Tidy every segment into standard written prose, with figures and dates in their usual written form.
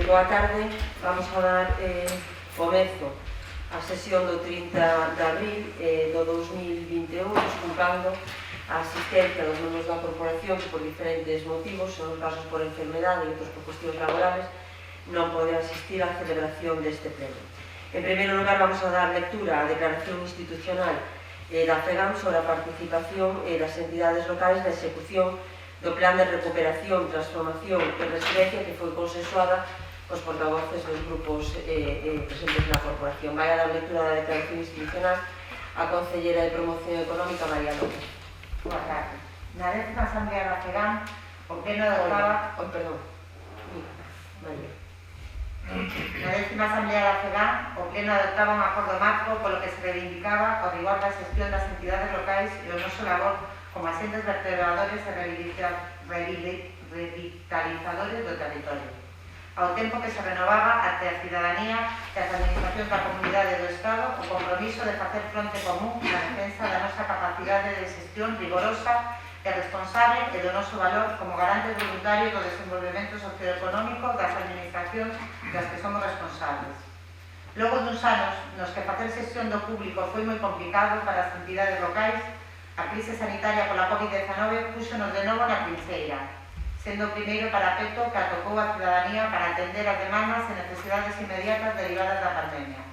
Boa tarde, vamos a dar comezo a sesión do 30 de abril do 2021, desculpando a asistencia dos membros da corporación que por diferentes motivos, en uns casos por enfermedade e outros por cuestións laborales, non poden asistir á celebración deste pleno. En primeiro lugar, vamos a dar lectura á declaración institucional da FEGAM sobre a participación das entidades locais na execución do Plan de Recuperación, Transformación e Residencia que foi consensuada os portavoces dos grupos presentes na corporación. Vai a dar lectura da declaración institucional a Concelleira de Promoción Económica, María López. Boa tarde. Na 10ª Asamblea da FEGAM, o Pleno adoptaba... María. Na 10ª Asamblea da FEGAM, o Pleno adoptaba un acordo marco polo que se reivindicaba o rigor da xestión das entidades locais e o noso labor como agentes vertebradores e revitalizadores do territorio. Ao tempo que se renovaba ante a cidadanía e as administracións da comunidade do Estado o compromiso de facer fronte común na defensa da nosa capacidade de xestión rigorosa e responsable e do noso valor como garantes voluntarios do desenvolvemento socioeconómico das administracións das que somos responsables. Logo duns anos nos que facer xestión do público foi moi complicado para as entidades locais, a crise sanitaria pola COVID-19 púxonos de novo na trincheira, sendo o primeiro parapeto que atopou a cidadanía para atender as demandas e necesidades inmediatas derivadas da pandemia.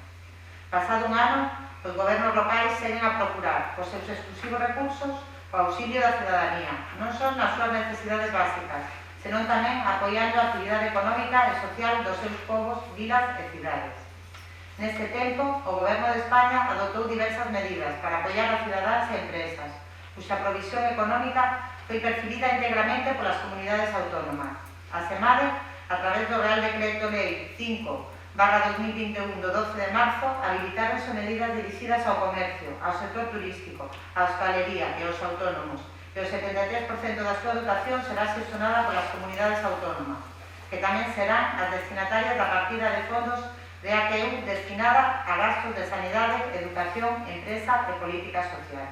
Pasado un ano, os gobernos locais seguen a procurar, por seus exclusivos recursos, o auxilio da cidadanía, non só nas súas necesidades básicas, senón tamén apoiando a actividade económica e social dos seus povos, vilas e cidades. Neste tempo, o Goberno de España adoptou diversas medidas para apoiar a cidadáns e empresas, cuxa provisión económica foi percibida íntegramente polas comunidades autónomas. A SEMADE, a través do Real Decreto Lei 5/2021 do 12 de marzo, habilitáronse medidas dirixidas ao comercio, ao sector turístico, á hostalería e aos autónomos, e o 73% da súa dotación será xestionada polas comunidades autónomas, que tamén serán as destinatarias da partida de fondos de AQU destinada a gastos de sanidade, educación, empresa e política social.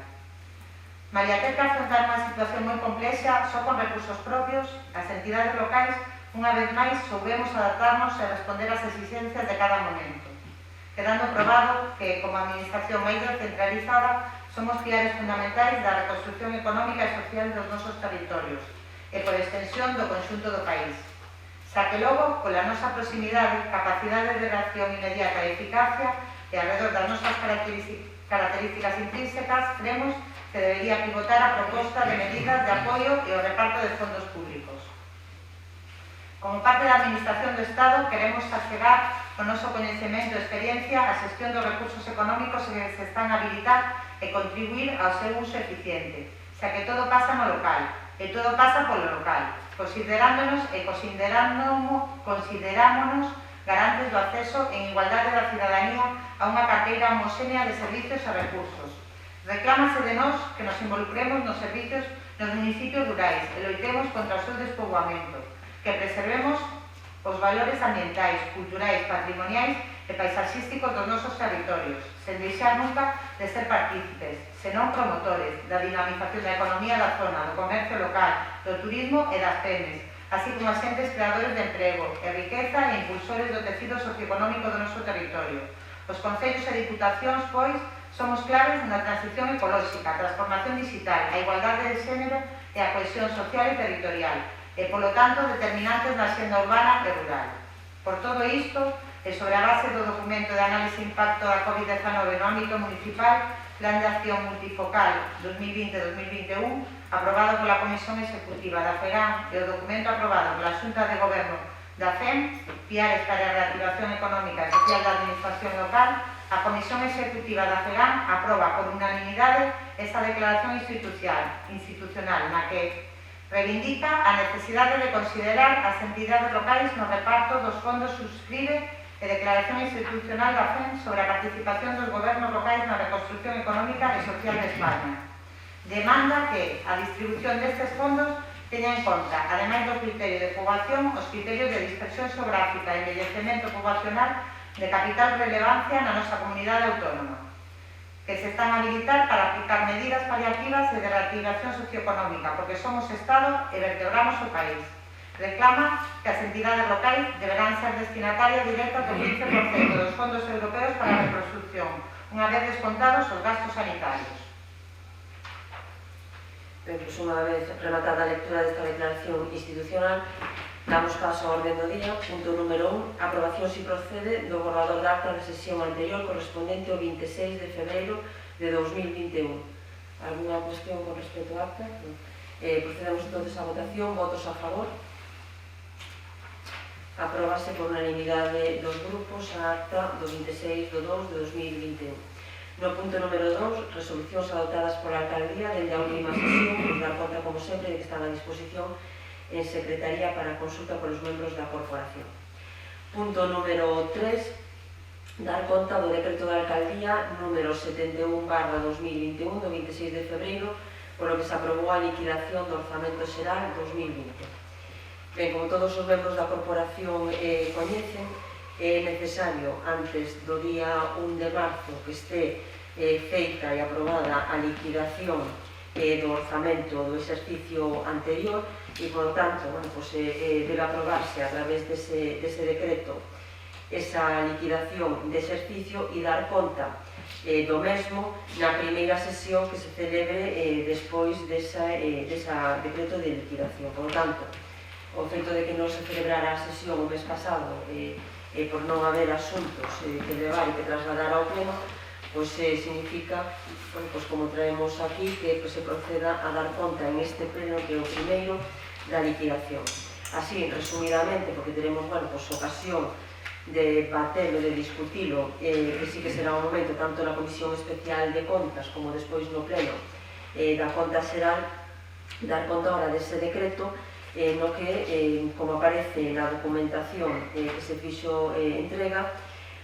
Malia ter que afrontar unha situación moi complexa só con recursos propios, as entidades locais, unha vez máis, soubemos adaptarnos e responder ás exigencias de cada momento, quedando probado que, como administración máis descentralizada, somos pilares fundamentais da reconstrucción económica e social dos nosos territorios e, por extensión, do conxunto do país. Xa que logo, pola nosa proximidade, capacidade de reacción inmediata e eficacia e alrededor das nosas características intrínsecas, creemos que debería pivotar a proposta de medidas de apoio e o reparto de fondos públicos. Como parte da Administración do Estado, queremos achegar o noso coñecemento e experiencia a xestión dos recursos económicos que se están a habilitar e contribuir ao seu uso eficiente, xa que todo pasa no local, e todo pasa polo local, considerándonos garantes do acceso en igualdade da cidadanía a unha carteira homoxénea de servicios e recursos. Reclámase de nós que nos involucremos nos servicios nos municipios rurais e loitemos contra o seu despoboamento, que preservemos os valores ambientais, culturais, patrimoniais e paisaxísticos dos nosos territorios, sen deixar nunca de ser partícipes, senón promotores da dinamización da economía da zona, do comercio local, do turismo e das pemes, así como agentes creadores de emprego e riqueza e impulsores do tecido socioeconómico do noso territorio. Os concellos e diputacións, pois, somos claves na transición ecolóxica, a transformación digital, a igualdade de xénero e a cohesión social e territorial, e, polo tanto, determinantes na xenda urbana e rural. Por todo isto, e sobre a base do documento de análise de impacto da COVID-19 no ámbito municipal, Plan de Acción Multifocal 2020-2021, aprobado pola Comisión Executiva da FEGAM e o documento aprobado pola Xunta de Goberno da FEM, Piares para a Reactivación Económica e Social da Administración Local, a Comisión Executiva da FEGAM aproba por unanimidade esta declaración institucional na que reivindica a necesidade de considerar as entidades locais no reparto dos fondos subscribe e declaración institucional da FEM sobre a participación dos gobernos locais na reconstrucción económica e social de España. Demanda que a distribución destes fondos teña en conta, ademais do criterio de poboación, os criterios de dispersión xeográfica e envellecemento poboacional de capital relevancia na nosa comunidade autónoma, que se están a habilitar para aplicar medidas paliativas e de reactivación socioeconómica, porque somos Estado e vertebramos o país. reclama que as entidades locais deberán ser destinatarias directas do 15% dos fondos europeos para a reconstrucción, unha vez descontados os gastos sanitarios. Ben, pois unha vez rematada a lectura desta declaración institucional, damos paso á orden do día. Punto número 1, aprobación si procede do borrador de acta da sesión anterior correspondente ao 26 de febreiro de 2021. Alguna cuestión con respecto á acta? Procedemos entonces á votación. Votos a favor? Apróbase por unanimidade dos grupos a acta do 26 de 2 de 2021. No punto número 2, resolucións adoptadas pola alcaldía dende a última sesión, nos dar conta, como sempre, de que están a disposición en secretaría para consulta polos membros da corporación. Punto número 3, dar conta do decreto da alcaldía número 71/2021 do 26 de febreiro, polo que se aprobou a liquidación do orzamento xeral 2020. Ben, como todos os membros da corporación coñecen, é necesario, antes do día 1 de marzo, que este feita e aprobada a liquidación do orzamento do exercicio anterior e, por tanto, debe aprobarse a través dese decreto esa liquidación de exercicio e dar conta do mesmo na primeira sesión que se celebre despois desa decreto de liquidación. Por tanto, o feito de que non se celebrara a sesión o mes pasado por non haber asuntos que levar e que trasladar ao pleno, pois significa, como traemos aquí, que se proceda a dar conta en este pleno, que é o primeiro, da liquidación. Así, resumidamente, porque teremos ocasión de debatelo, de discutilo, que sí que será un momento tanto na Comisión Especial de Contas como despois no pleno da Conta Xeral, dar conta ahora dese decreto no que, como aparece na documentación que se fixo entrega,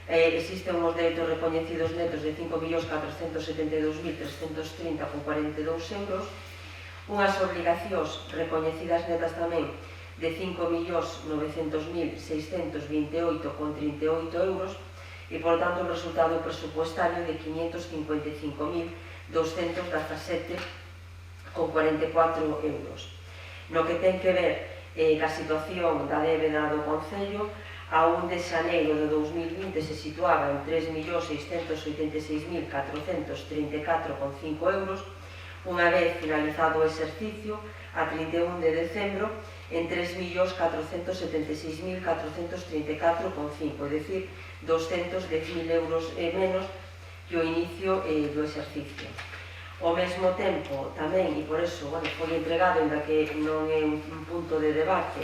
existen uns dereitos recoñecidos netos de 5.472.330,42 euros, unhas obligacións recoñecidas netas tamén de 5.900.628,38 euros e, por tanto, un resultado presupuestario de 555.217,44 euros. No que ten que ver ca situación da débeda do Concello, a 1 de xaneiro de 2020 se situaba en 3.686.434,5 euros, unha vez finalizado o exercicio, a 31 de decembro, en 3.476.434,5, é dicir, 210.000 euros menos que o inicio do exercicio. Ao mesmo tempo, tamén, e por eso foi entregado, ainda que non é un punto de debate,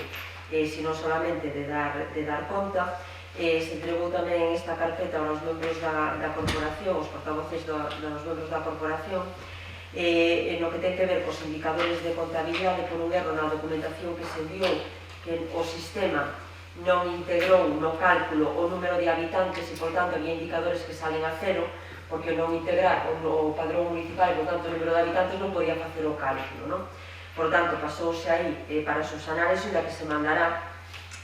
sino solamente de dar conta, se entregou tamén esta carpeta aos membros da corporación, os portavoces dos membros da corporación, no que ten que ver cos indicadores de contabilidade por un erro na documentación que se enviou, que o sistema non integrou no cálculo o número de habitantes e, por tanto, había indicadores que salen a cero, porque non integrar o padrón municipal e, por tanto, o número de habitantes non podía facer o cálculo, non? Por tanto, pasouse aí para subsanar eso, e que se mandará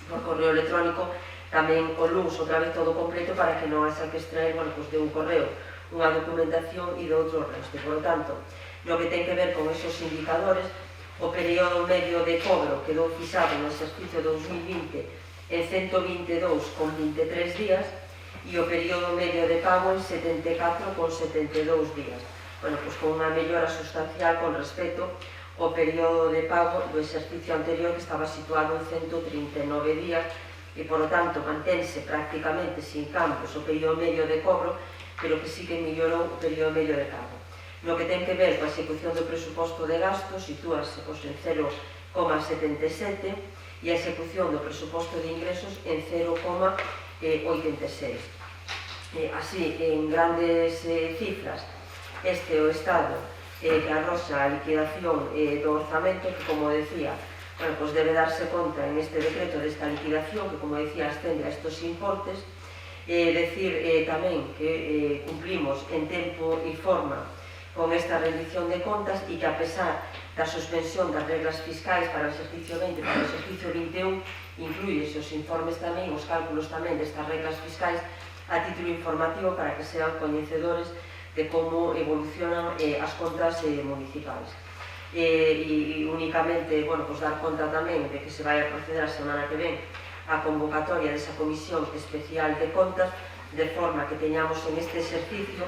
por correo electrónico tamén o luns, outra vez todo completo, para que non haxa que extraer de un correo unha documentación e de outro resto. Por tanto, no que ten que ver con esos indicadores, o período medio de cobro quedou fixado no exercicio 2020 en 122,23 días, e o período medio de pago en 74,72 días. Con unha mellora sustancial con respecto ao período de pago do exercicio anterior, que estaba situado en 139 días, e, por lo tanto, mantense prácticamente sin cambios o período medio de cobro, pero que sí que mellorou o período medio de pago. No que ten que ver coa execución do presuposto de gastos, sitúase en 0,77, e a execución do presuposto de ingresos en 0,86. Así, en grandes cifras, este é o estado que arroxa a liquidación do orzamento, que, como decía, debe darse conta en este decreto desta liquidación, que, como decía, ascende a estos importes. Decir tamén que cumplimos en tempo e forma con esta rendición de contas, e que, a pesar da suspensión das reglas fiscais para o exercicio 20 e para o exercicio 21, incluíse os informes tamén, os cálculos tamén destas reglas fiscais a título informativo, para que sean coñecedores de como evolucionan as contas municipais. e únicamente, bueno, pues dar conta tamén de que se vai a proceder a semana que ven a convocatoria desa Comisión Especial de Contas, de forma que teñamos en este exercicio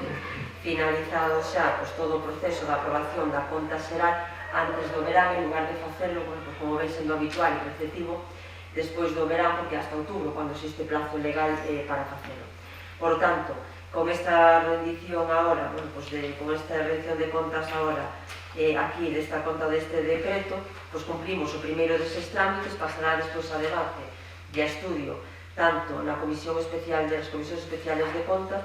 finalizado xa pues, todo o proceso de aprobación da conta xeral antes do verán, en lugar de facelo, bueno, pues, como ven sendo habitual e preceptivo, despois do verán, porque hasta outubro, cando existe plazo legal para facelo. Por tanto, con esta rendición agora, bueno, pues con esta rendición de contas agora, aquí desta conta deste decreto, pues cumplimos o primeiro deses trámites, pasará despois a debate e a estudio tanto na Comisión Especial das Comisións Especiales de Contas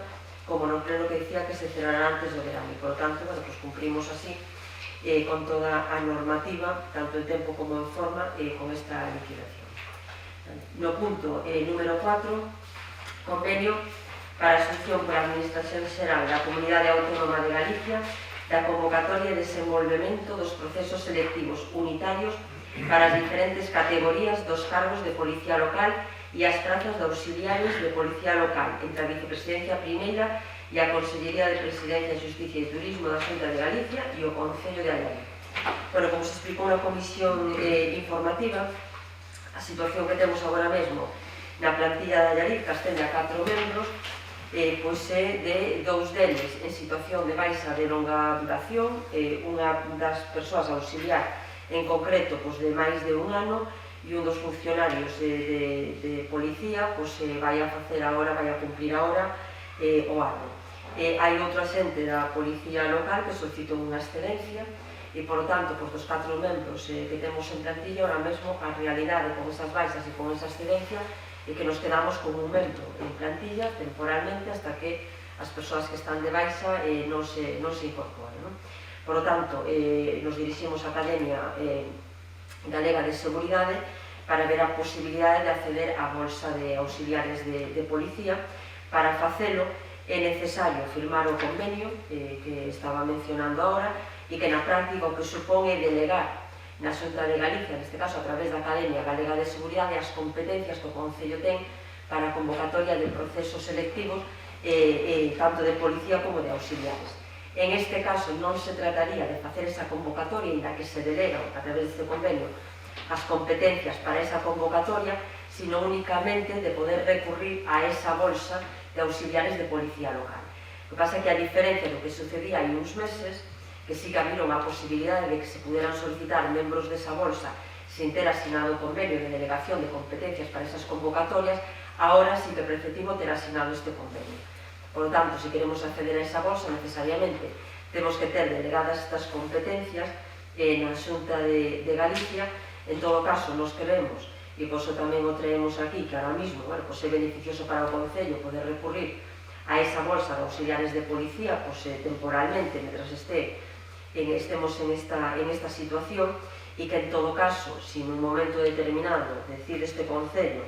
como no pleno que decía que se cerrará antes do verano. E, por tanto, bueno, pues cumplimos así con toda a normativa, tanto en tempo como en forma, con esta liquidación. No punto número 4, convenio para a asunción pola Administración Xeral da Comunidade Autónoma de Galicia da convocatoria e desenvolvemento dos procesos selectivos unitarios para as diferentes categorías dos cargos de Policía Local e as prazas de auxiliares de Policía Local entre a Vicepresidencia Primeira e a Consellería de Presidencia, Xusticia e Turismo da Xunta de Galicia e o Concello de Allariz. Bueno, como se explicou na comisión informativa, a situación que temos agora mesmo na plantilla de Allariz, que ascende a 4 membros, pois é de 2 deles en situación de baixa de longa duración, unha das persoas auxiliar en concreto pois, de máis de un ano, e un dos funcionarios de policía pois, vai a facer agora, vai a cumplir agora o ano. Hai outro axente da policía local que solicitou unha excedencia e, por tanto, pois, dos 4 membros que temos en plantilla, ahora mesmo a realidade con esas baixas e con esa excedencia é que nos quedamos con un membro en plantilla temporalmente hasta que as persoas que están de baixa non se incorporen. Por tanto, nos diriximos á Academia Galega de Seguridade para ver a posibilidade de acceder á bolsa de auxiliares de policía. Para facelo é necesario firmar o convenio que estaba mencionando agora e que na práctica o que supón é delegar na Xunta de Galicia, neste caso a través da Academia Galega de Seguridade, as competencias que o Concello ten para a convocatoria de procesos selectivos tanto de policía como de auxiliares. En este caso non se trataría de facer esa convocatoria en la que se delega a través deste convenio as competencias para esa convocatoria, sino únicamente de poder recurrir a esa bolsa de auxiliares de policía local. O que pasa é que a diferencia do que sucedía hai uns meses, que sí que abriron a posibilidade de que se puderan solicitar membros desa bolsa sin ter asinado o convenio de delegación de competencias para esas convocatorias, agora sí que é preceptivo ter asinado este convenio. Por lo tanto, se queremos acceder a esa bolsa, necesariamente temos que ter delegadas estas competencias na Xunta de Galicia. En todo caso, nos queremos, e por eso tamén o traemos aquí, que ahora mismo é beneficioso para o Concello poder recurrir a esa bolsa de auxiliares de policía temporalmente, mentras estemos en esta situación, e que en todo caso, si en un momento determinado decide este Concello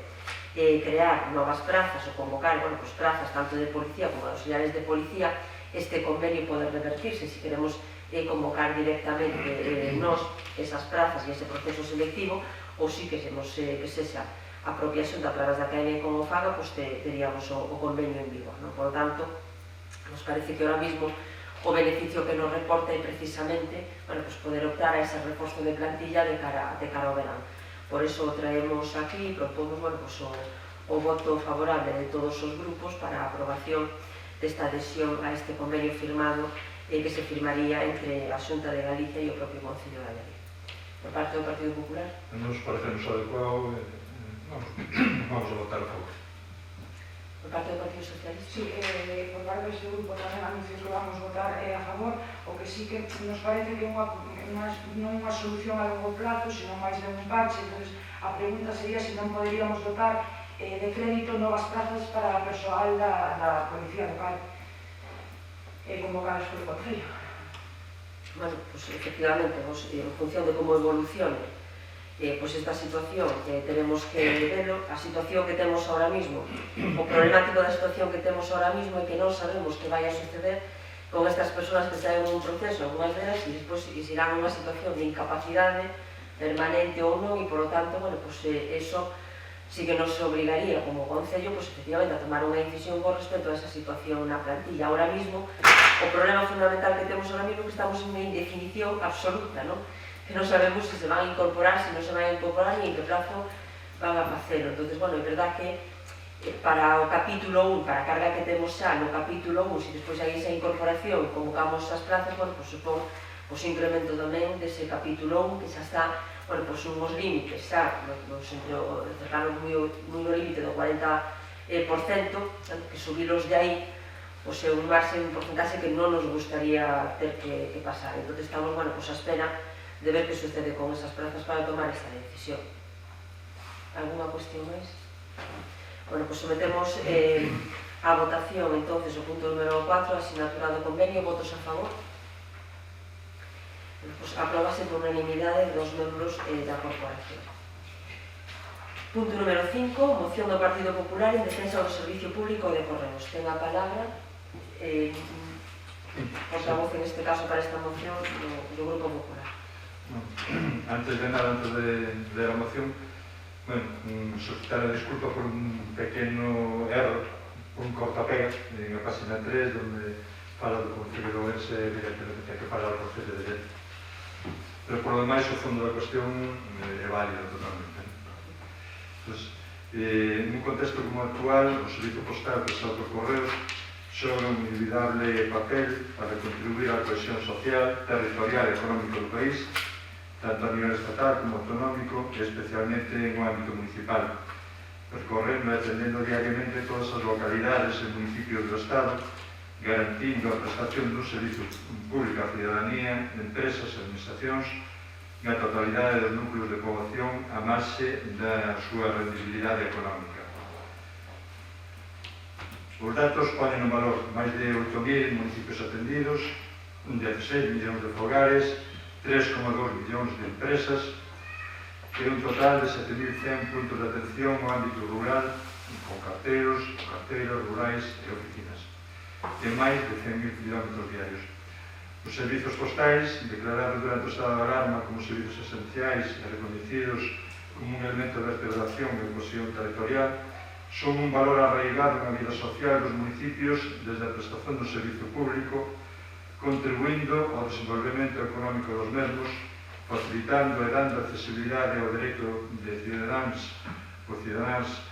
crear novas prazas ou convocar prazas tanto de policía como de auxiliares de policía, este convenio pode revertirse se queremos convocar directamente nós esas prazas e ese proceso selectivo, ou si que sexa a propia Xunta a través da Academia como faga, teríamos o convenio en vigor. Por lo tanto, nos parece que ahora mismo o beneficio que nos reporta é precisamente poder optar a ese reforzo de plantilla de cara ao verán. Por eso o traemos aquí e propomos o voto favorable de todos os grupos para a aprobación desta adhesión a este convenio firmado que se firmaría entre a Xunta de Galicia e o propio Concello de Allariz. Por parte do Partido Popular? Nos parecemos adecuado, vamos a votar a favor. Por parte do Partido Socialista? Sí, por parte deste grupo tamén anuncio que vamos votar a favor, o que sí que nos parece que non unha solución a longo plazo, sino máis de un parche. Entón, a pregunta sería se non poderíamos dotar de crédito novas plazas para a persoal da Policía Local convocadas por o Concello. Bueno, efectivamente, en función de como evolucione esta situación, tenemos que verlo. A situación que temos ahora mismo, o problemático da situación que temos ahora mismo é que non sabemos que vai a suceder con estas persoas que están en un proceso, algunhas delas, e despois irán unha situación de incapacidade permanente ou non, e, por lo tanto, eso sí que nos obligaría como Concello, pues efectivamente, a tomar unha decisión con respecto a esa situación na plantilla. Ahora mismo, o problema fundamental que temos ahora mismo é que estamos en unha indefinición absoluta, ¿no? Que non sabemos se van a incorporar, se non se van a incorporar, ni en que plazo van a facelo. Entonces, bueno, é verdad que para o capítulo 1, para a carga que temos xa no capítulo 1, se despois hai esa incorporación e convocamos as plazas, bueno, pues supón o incremento tamén dese capítulo 1 que xa está, bueno, pues unhos límites xa, cercanos moi no límite do 40%, que subilos de aí, pues é un máximo porcentaxe que non nos gustaría ter que pasar. Entón estamos, bueno, pues a espera de ver que sucede con esas plazas para tomar esta decisión. Alguna cuestión máis? Bueno, pues sometemos a votación, entonces, o punto número 4, asinatura do convenio, votos a favor. Pues aprobase por unanimidade dos membros da corporación. Punto número 5, moción do Partido Popular en defensa do Servicio Público de Correos. Ten a palabra portavoz, en este caso, para esta moción do Grupo Popular. Antes de nada, antes de la moción, bueno, solicitar a disculpa por un pequeno erro, un cortapega en la página 3, donde fala do Concello de Ourense, evidentemente que fala do Concello de Lleida. Pero por lo demais, o fondo da cuestión é válido totalmente. Entonces, en un contexto como actual, o servicio postal prestado por correos xoga un inolvidable papel para contribuir á cohesión social, territorial e económico do país, tanto a nivel estatal como autonómico e especialmente en o ámbito municipal, percorrendo e atendendo diariamente todas as localidades e municipios do Estado, garantindo a prestación dun servicio público á cidadanía, empresas e administracións na totalidade dos núcleos de poboación a marxe da súa rendibilidade económica. Os datos ponen en valor máis de 8.000 municipios atendidos, 16 millóns de fogares, 3,2 millóns de empresas e un total de 7.100 puntos de atención no ámbito rural con carteiros rurais e oficinas e máis de 100.000 kilómetros diarios. Os servizos postais, declarados durante o estado de alarma como servizos esenciais e reconhecidos como un elemento de vertebración e cohesión territorial, son un valor arraigado na vida social dos municipios desde a prestación do servicio público, contribuindo ao desenvolvemento económico dos mesmos, facilitando e dando accesibilidade ao dereito de cidadáns ou cidadáns,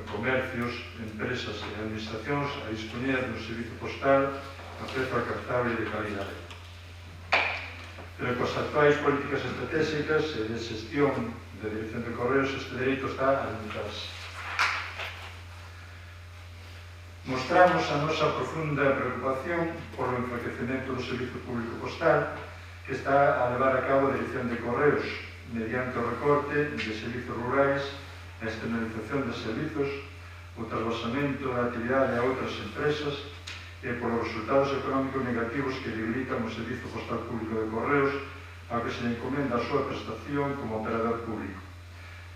comercios, empresas e administracións a dispoñer dun servicio postal a prezo alcanzable e de calidade. Pero coas actuais políticas estratégicas e de xestión de dirección de correos, este dereito está a limitarse. Mostramos a nosa profunda preocupación polo enfraquecemento do servicio público postal que está a levar a cabo a Dirección de Correos mediante o recorte de servizos rurais, a externalización de servizos, o trasvasamento da actividade a outras empresas e polos resultados económicos negativos que debilitan o Servizo Postal Público de Correos ao que se le encomenda a súa prestación como operador público,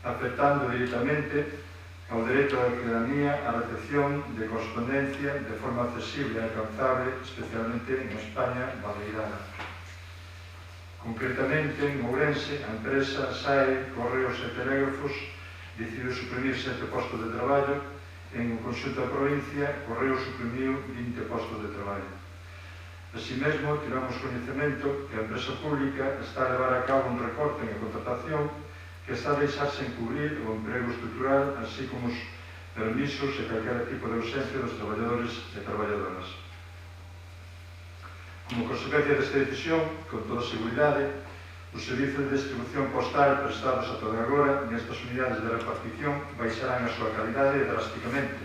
afectando directamente ao dereito da ciudadanía á recepción de correspondencia de forma accesible e alcanzable, especialmente en España baleirada. Concretamente, en Ourense, a empresa SAE Correos e Telégrafos decidiu suprimir 7 postos de traballo. En o conxunto da provincia, Correos suprimiu 20 postos de traballo. Así mesmo, tivemos coñecemento que a empresa pública está a levar a cabo un recorte en a contratación que está a deixarse encubrir o emprego estrutural, así como os permisos e calquera tipo de ausencia dos traballadores e traballadoras. Como consecuencia desta decisión, con toda seguridade, os servizos de distribución postal prestados ata de agora nestas unidades de repartición baixarán a súa calidade drásticamente,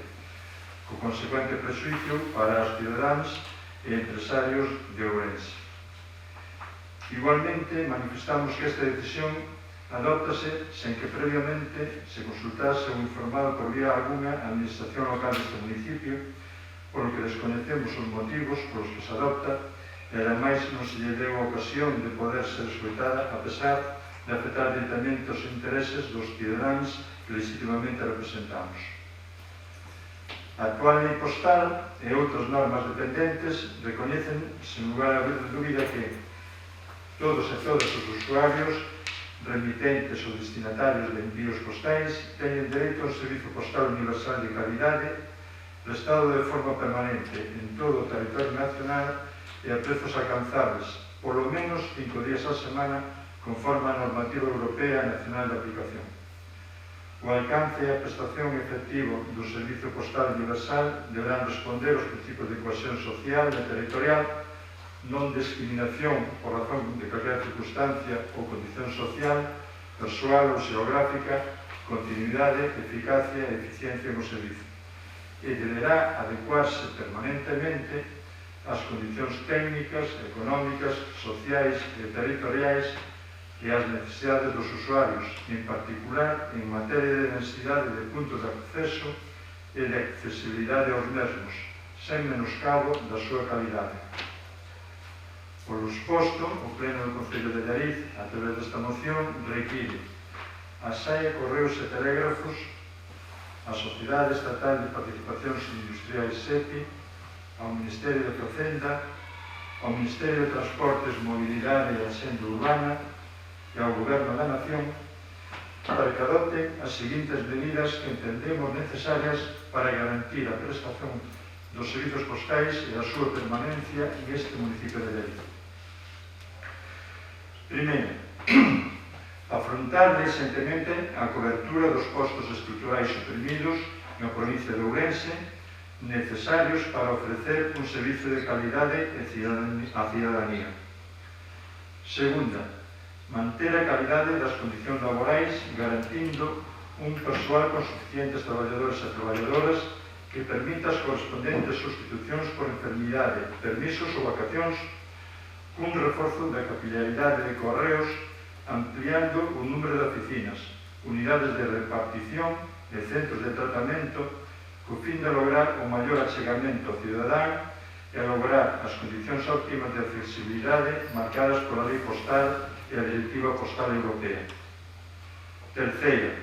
co consecuente prexuicio para os cidadáns e empresarios de Ourense. Igualmente, manifestamos que esta decisión adóptase sen que previamente se consultase ou informado por vía alguna a administración local deste municipio, polo que descoñecemos os motivos polos que se adopta e ademais non se lle deu a ocasión de poder ser escoitada a pesar de afectar directamente os intereses dos cidadáns que legitimamente representamos. A actual lei postal e outras normas dependentes recoñecen, sen lugar a dúbida, que todos e todas os usuarios remitentes ou destinatarios de envíos postais teñen dereito a un servizo postal universal de calidade prestado de forma permanente en todo o territorio nacional e a prezos alcanzables, polo menos 5 días á semana, conforme a normativa europea e nacional de aplicación. O alcance e a prestación efectivo do Servizo Postal Universal deberán responder aos principios de cohesión social e territorial, non discriminación por razón de calquera circunstancia ou condición social, persoal ou xeográfica, continuidade, eficacia e eficiencia no servizo. E deberá adecuarse permanentemente ás condicións técnicas, económicas, sociais e territoriais e ás necesidades dos usuarios, en particular en materia de densidade de puntos de acceso e de accesibilidade aos mesmos, sen menoscabo da súa calidade. Polo exposto, o Pleno do Concello de Allariz, a través desta moción, require a SAE Correos e Telégrafos, a Sociedade Estatal de Participacións Industriais SEPI, ao Ministerio de Facenda, ao Ministerio de Transportes, Mobilidade e Axenda Urbana e ao Goberno da Nación para que adopten as seguintes medidas que entendemos necesarias para garantir a prestación dos servizos postais e a súa permanencia neste municipio de Allariz. Primeiro, afrontar decentemente a cobertura dos postos estruturais suprimidos na provincia de Ourense necesarios para ofrecer un servizo de calidade á cidadanía. Segunda, manter a calidade das condicións laborais garantindo un persoal con suficientes traballadores e traballadoras que permita as correspondentes sustitucións por enfermidade, permisos ou vacacións, cun reforzo da capilaridade de correos ampliando o número de oficinas, unidades de repartición e centros de tratamento co fin de lograr o maior achegamento ao cidadán e a lograr as condicións óptimas de accesibilidade marcadas pola Lei Postal e a Directiva Postal Europea. Terceira,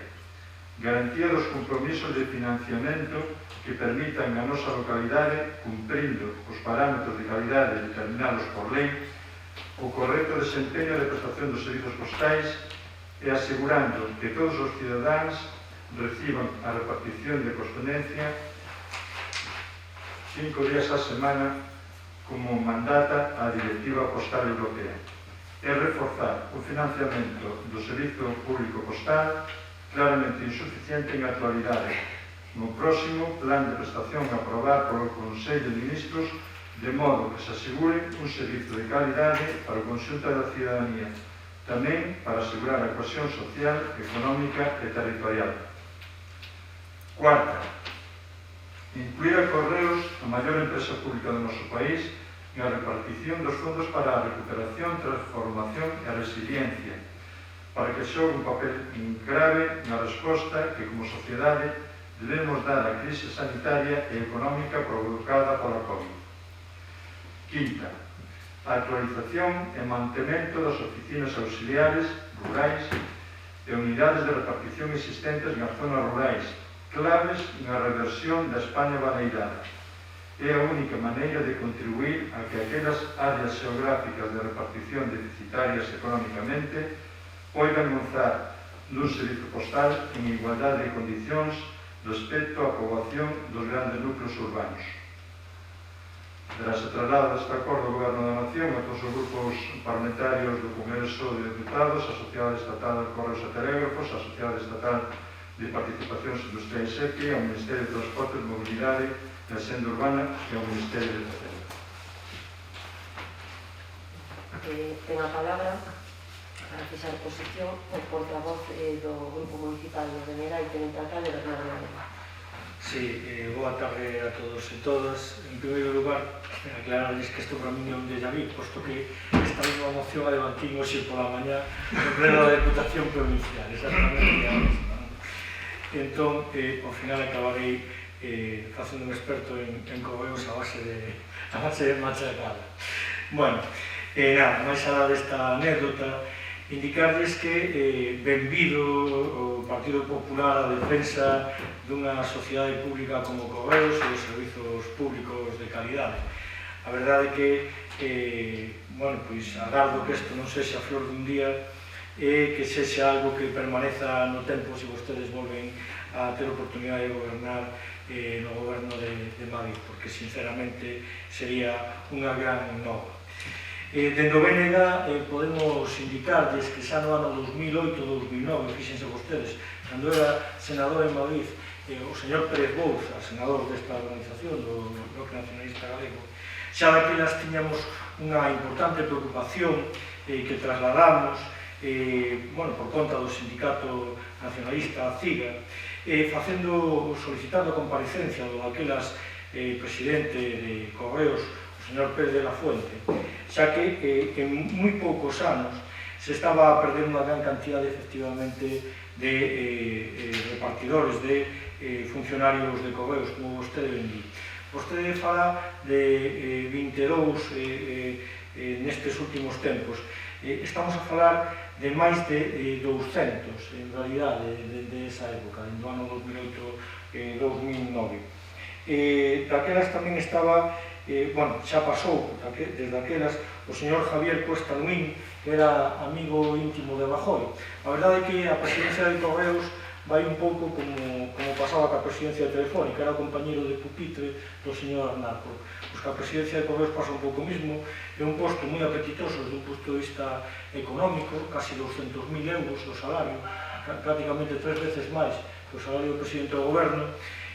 garantía dos compromisos de financiamento que permitan a nosa localidade, cumprindo os parámetros de calidade determinados por lei, o correcto desempeño de prestación dos servizos postais e asegurando que todos os cidadáns reciban a repartición de correspondencia 5 días á semana como mandata a Directiva Postal Europea e reforzar o financiamento do Servizo Público Postal claramente insuficiente en actualidade no próximo plan de prestación a aprobar polo Consello de Ministros, de modo que se asegure un servizo de calidade para o conxunto da cidadanía, tamén para asegurar a cohesión social, económica e territorial. Cuarta, incluir a Correos, a maior empresa pública do noso país, na repartición dos fondos para a recuperación, transformación e resiliencia, para que xogue un papel grave na resposta que, como sociedade, debemos dar á crise sanitaria e económica provocada pola COVID. Quinta, a actualización e mantemento das oficinas auxiliares, rurais e unidades de repartición existentes nas zonas rurais, claves na reversión da España baneirada. É a única maneira de contribuir a que aquelas áreas xeográficas de repartición deficitarias económicamente poidan gozar dun servizo postal en igualdade de condicións respecto á poboación dos grandes núcleos urbanos. Verase trasladado este acordo do Goberno da Nación a todos os grupos parlamentarios do Congreso de Deputados, a Sociedade Estatal de Correos e Telégrafos, a Sociedade Estatal de Participacións Industriais SEPI, ao Ministerio de Transportes, Mobilidade e Axenda Urbana e ao Ministerio de Facenda. Ten a palabra para fixar posición o portavoz do Grupo Municipal do General Tenental de Bernardo Manuel. Sí, boa tarde a todos e todas. En primeiro lugar, aclararles que isto para mí é un déjà vu, posto que esta mesma moción a debatimos pola mañá no pleno da Deputación Provincial, exactamente a mesma. Entón, ao final acabarei facendo un experto en correos a base de machacada. Bueno, nada, máis alá desta anécdota, indicarles que benvido o Partido Popular a defensa dunha sociedade pública como Correos e os servizos públicos de calidade. A verdade é que, bueno, pois agardo que isto non sexa a flor dun día, e que sexa algo que permaneza no tempo se vostedes volven a ter oportunidade de gobernar no goberno de Madrid, porque sinceramente sería unha gran nova. Dende o BNG podemos indicarles que xa no ano 2008-2009, fíxense vostedes, cando era senador en Madrid, o señor Pérez Bouza, senador desta organización do Bloque Nacionalista Galego, xa daquelas tiñamos unha importante preocupación que trasladamos por conta do sindicato nacionalista CIGA, solicitando a comparecencia do daquelas presidente de Correos, o señor Pérez de la Fuente, xa que en moi poucos anos se estaba a perder unha gran cantidade efectivamente de repartidores, de funcionarios de Correos, como vostede ben di. Vostede fala de 22 nestes últimos tempos. Estamos a falar de máis de 200, en realidade, de esa época, do ano 2008-2009. Daquelas tamén estaba, xa pasou, desde aquelas, o señor Javier Cuesta Luín, que era amigo íntimo de Rajoy. A verdade é que a presidencia de Correos vai un pouco como pasaba ca presidencia telefónica, era o compañero de pupitre do señor Aznar. Pois que a presidencia de Correos pasa un pouco mismo, é un posto moi apetitoso desde un punto de vista económico, casi 200.000 euros o salario, prácticamente 3 veces máis que o salario do presidente do goberno,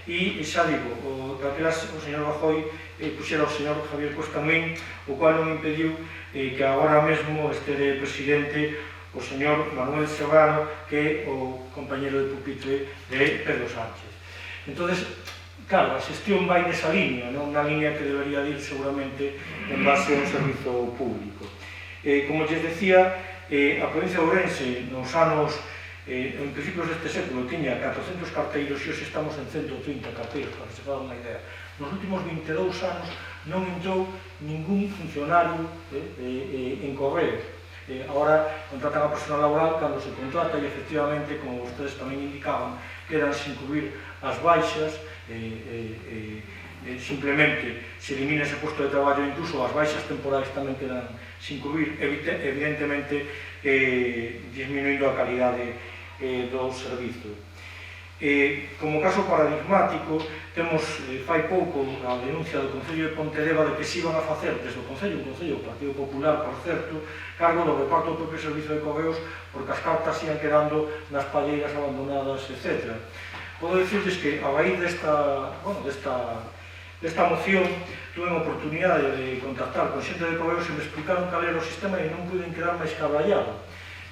e xa digo, daquelas o señor Rajoy puxera o señor Javier Cuesta Luín, o cual non impediu que agora mesmo este de presidente o señor Manuel Serrano, que é o compañero de pupitre de Pedro Sánchez. Entonces, claro, a xestión vai nesa línea, non na línea que debería ir seguramente en base a un servizo público. Como lles decía, a provincia de Ourense nos anos, en principios deste século, tiña 400 carteiros e hoxe estamos en 130 carteiros, para que se faga unha idea. Nos últimos 22 anos non entrou ningún funcionario en Correos. Agora contratan a personal laboral cando se contrata e efectivamente, como vostedes tamén indicaban, quedan sin cubrir as baixas, simplemente se elimina ese posto de traballo, incluso as baixas temporais tamén quedan sin cubrir, evidentemente disminuindo a calidade do servizo. Como caso paradigmático, temos fai pouco a denuncia do Concello de Pontedeva de que se iban a facer desde o Concello do Partido Popular, por certo, cargo do reparto do propio servizo de Correos, porque as cartas ian quedando nas palleiras abandonadas, etc. Podo dicirles que a raíz desta moción tuve a oportunidade de contactar con xente de Correos e me explicaron cal era o sistema e non pude quedar máis caballado.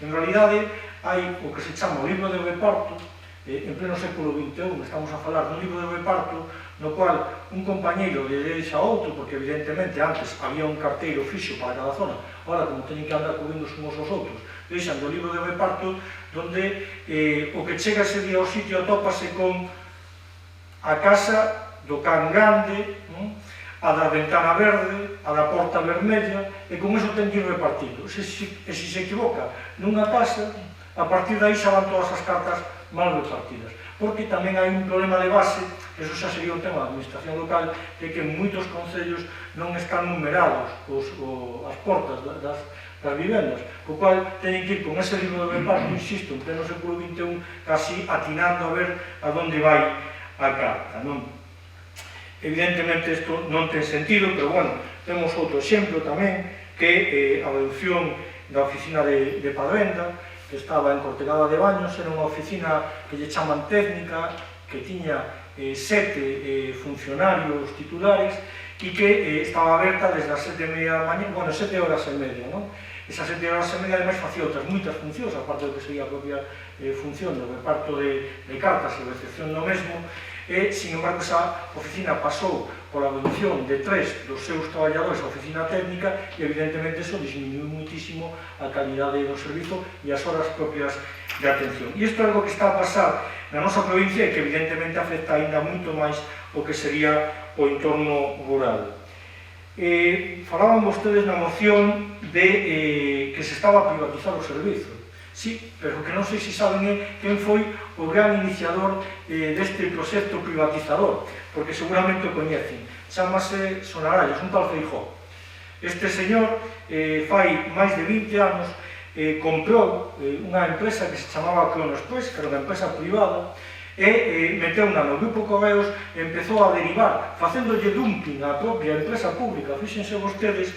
En realidade, hai o que se chama o libro de reparto. En pleno século XXI estamos a falar dun libro de reparto no cual un compañeiro lle deixa a outro, porque evidentemente antes había un carteiro fixo para cada zona, ahora como teñen que andar cubrindo uns aos outros, deixan do libro de reparto donde o que chega ese día ao sitio atópase con a casa do can grande, a da ventana verde, a da porta vermella, e con eso ten que ir repartido. E se se equivoca nunha casa, a partir de aí xa van todas as cartas mal repartidas, porque tamén hai un problema de base, que eso xa sería un tema da administración local, que en moitos concellos non están numerados as portas das vivendas, co cual teñen que ir con ese libro de reparto, insisto, en pleno século XXI, casi atinando a ver a onde vai a carta, non? Evidentemente isto non ten sentido, pero bueno, temos outro exemplo tamén, que a reducción da oficina de Padrenda, que estaba en Cortegada de Baños, era unha oficina que lle chaman técnica, que tiña 7 funcionarios titulares e que estaba aberta desde as 7:30 da mañá, 7 horas e media, non? Esas 7 horas e media, ademais, facía outras moitas funcións, aparte do que sería a propia función do reparto de cartas e recepción do mesmo, e, sin embargo, esa oficina pasou pola reducción de 3 dos seus traballadores a oficina técnica e, evidentemente, eso disminuiu muitísimo a calidade do servizo e as horas propias de atención. E isto é algo que está a pasar na nosa provincia e que, evidentemente, afecta ainda moito máis o que sería o entorno rural. Falaban vostedes na moción de que se estaba a privatizar o servizo. Sí, pero que non sei se saben quen foi o gran iniciador deste proxecto privatizador, porque seguramente o coñecen. Chámase Sonarallas, un tal Feijóo. Este señor fai máis de 20 anos comprou unha empresa que se chamaba Cronospress, que era unha empresa privada, e meteuna no Grupo Correos e empezou a derivar, facéndolle dumping á propia empresa pública. Fíxense vostedes,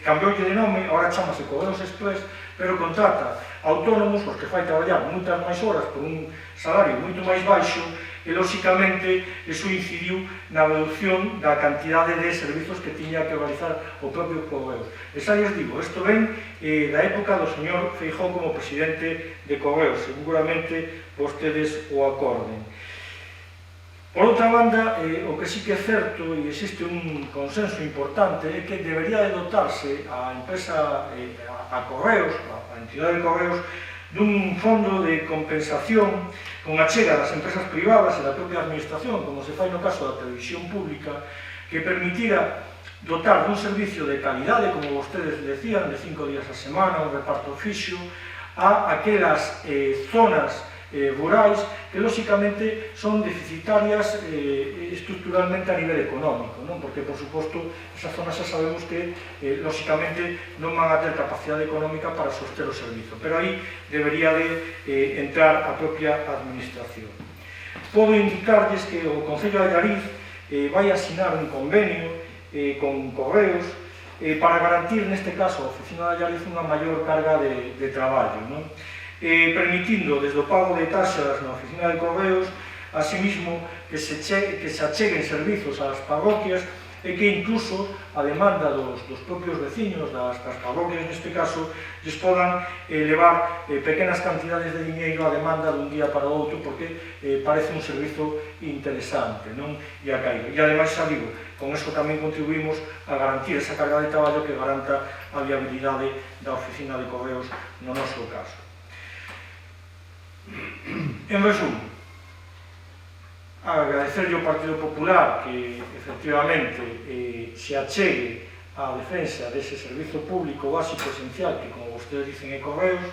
cambioulle de nome, agora chamase Correos Express, pero contrata autónomos, os que fai traballar moitas máis horas por un salario moito máis baixo, e, lóxicamente, iso incidiu na reducción da cantidade de servizos que tiña que realizar o propio Correos. E xa lles digo, isto ven da época do señor Feijóo como presidente de Correos, seguramente vostedes o acorden. Por outra banda, o que sí que é certo, e existe un consenso importante, é que debería de dotarse a empresa, a Correos, a entidade de Correos, dun fondo de compensación con a chega das empresas privadas e da propia administración, como se fai no caso da televisión pública, que permitira dotar dun servicio de calidade, como vostedes decían, de 5 días a semana, un reparto fixo, a aquelas zonas rurais que, lóxicamente, son deficitarias estructuralmente a nivel económico, non? Porque, por suposto, esas zonas xa sabemos que, lóxicamente, non van a ter capacidade económica para soster o servizo, pero aí debería de entrar a propia administración. Podo indicarlles que o Concello de Allariz vai asinar un convenio con Correos para garantir, neste caso, a Oficina de Allariz unha maior carga de traballo, non? Permitindo desde o pago de taxas na Oficina de Correos, asimismo que se acheguen servizos ás parroquias e que incluso a demanda dos propios veciños das parroquias, neste caso, lles podan levar pequenas cantidades de diñeiro a demanda dun día para o outro, porque parece un servizo interesante, non? E a caigo. E ademais, xa digo, con eso tamén contribuímos a garantir esa carga de traballo que garanta a viabilidade da Oficina de Correos no noso caso. En resumo, agradecerlle ao Partido Popular que, efectivamente, se achegue á defensa dese servizo público básico esencial que, como vostedes dicen, é Correos,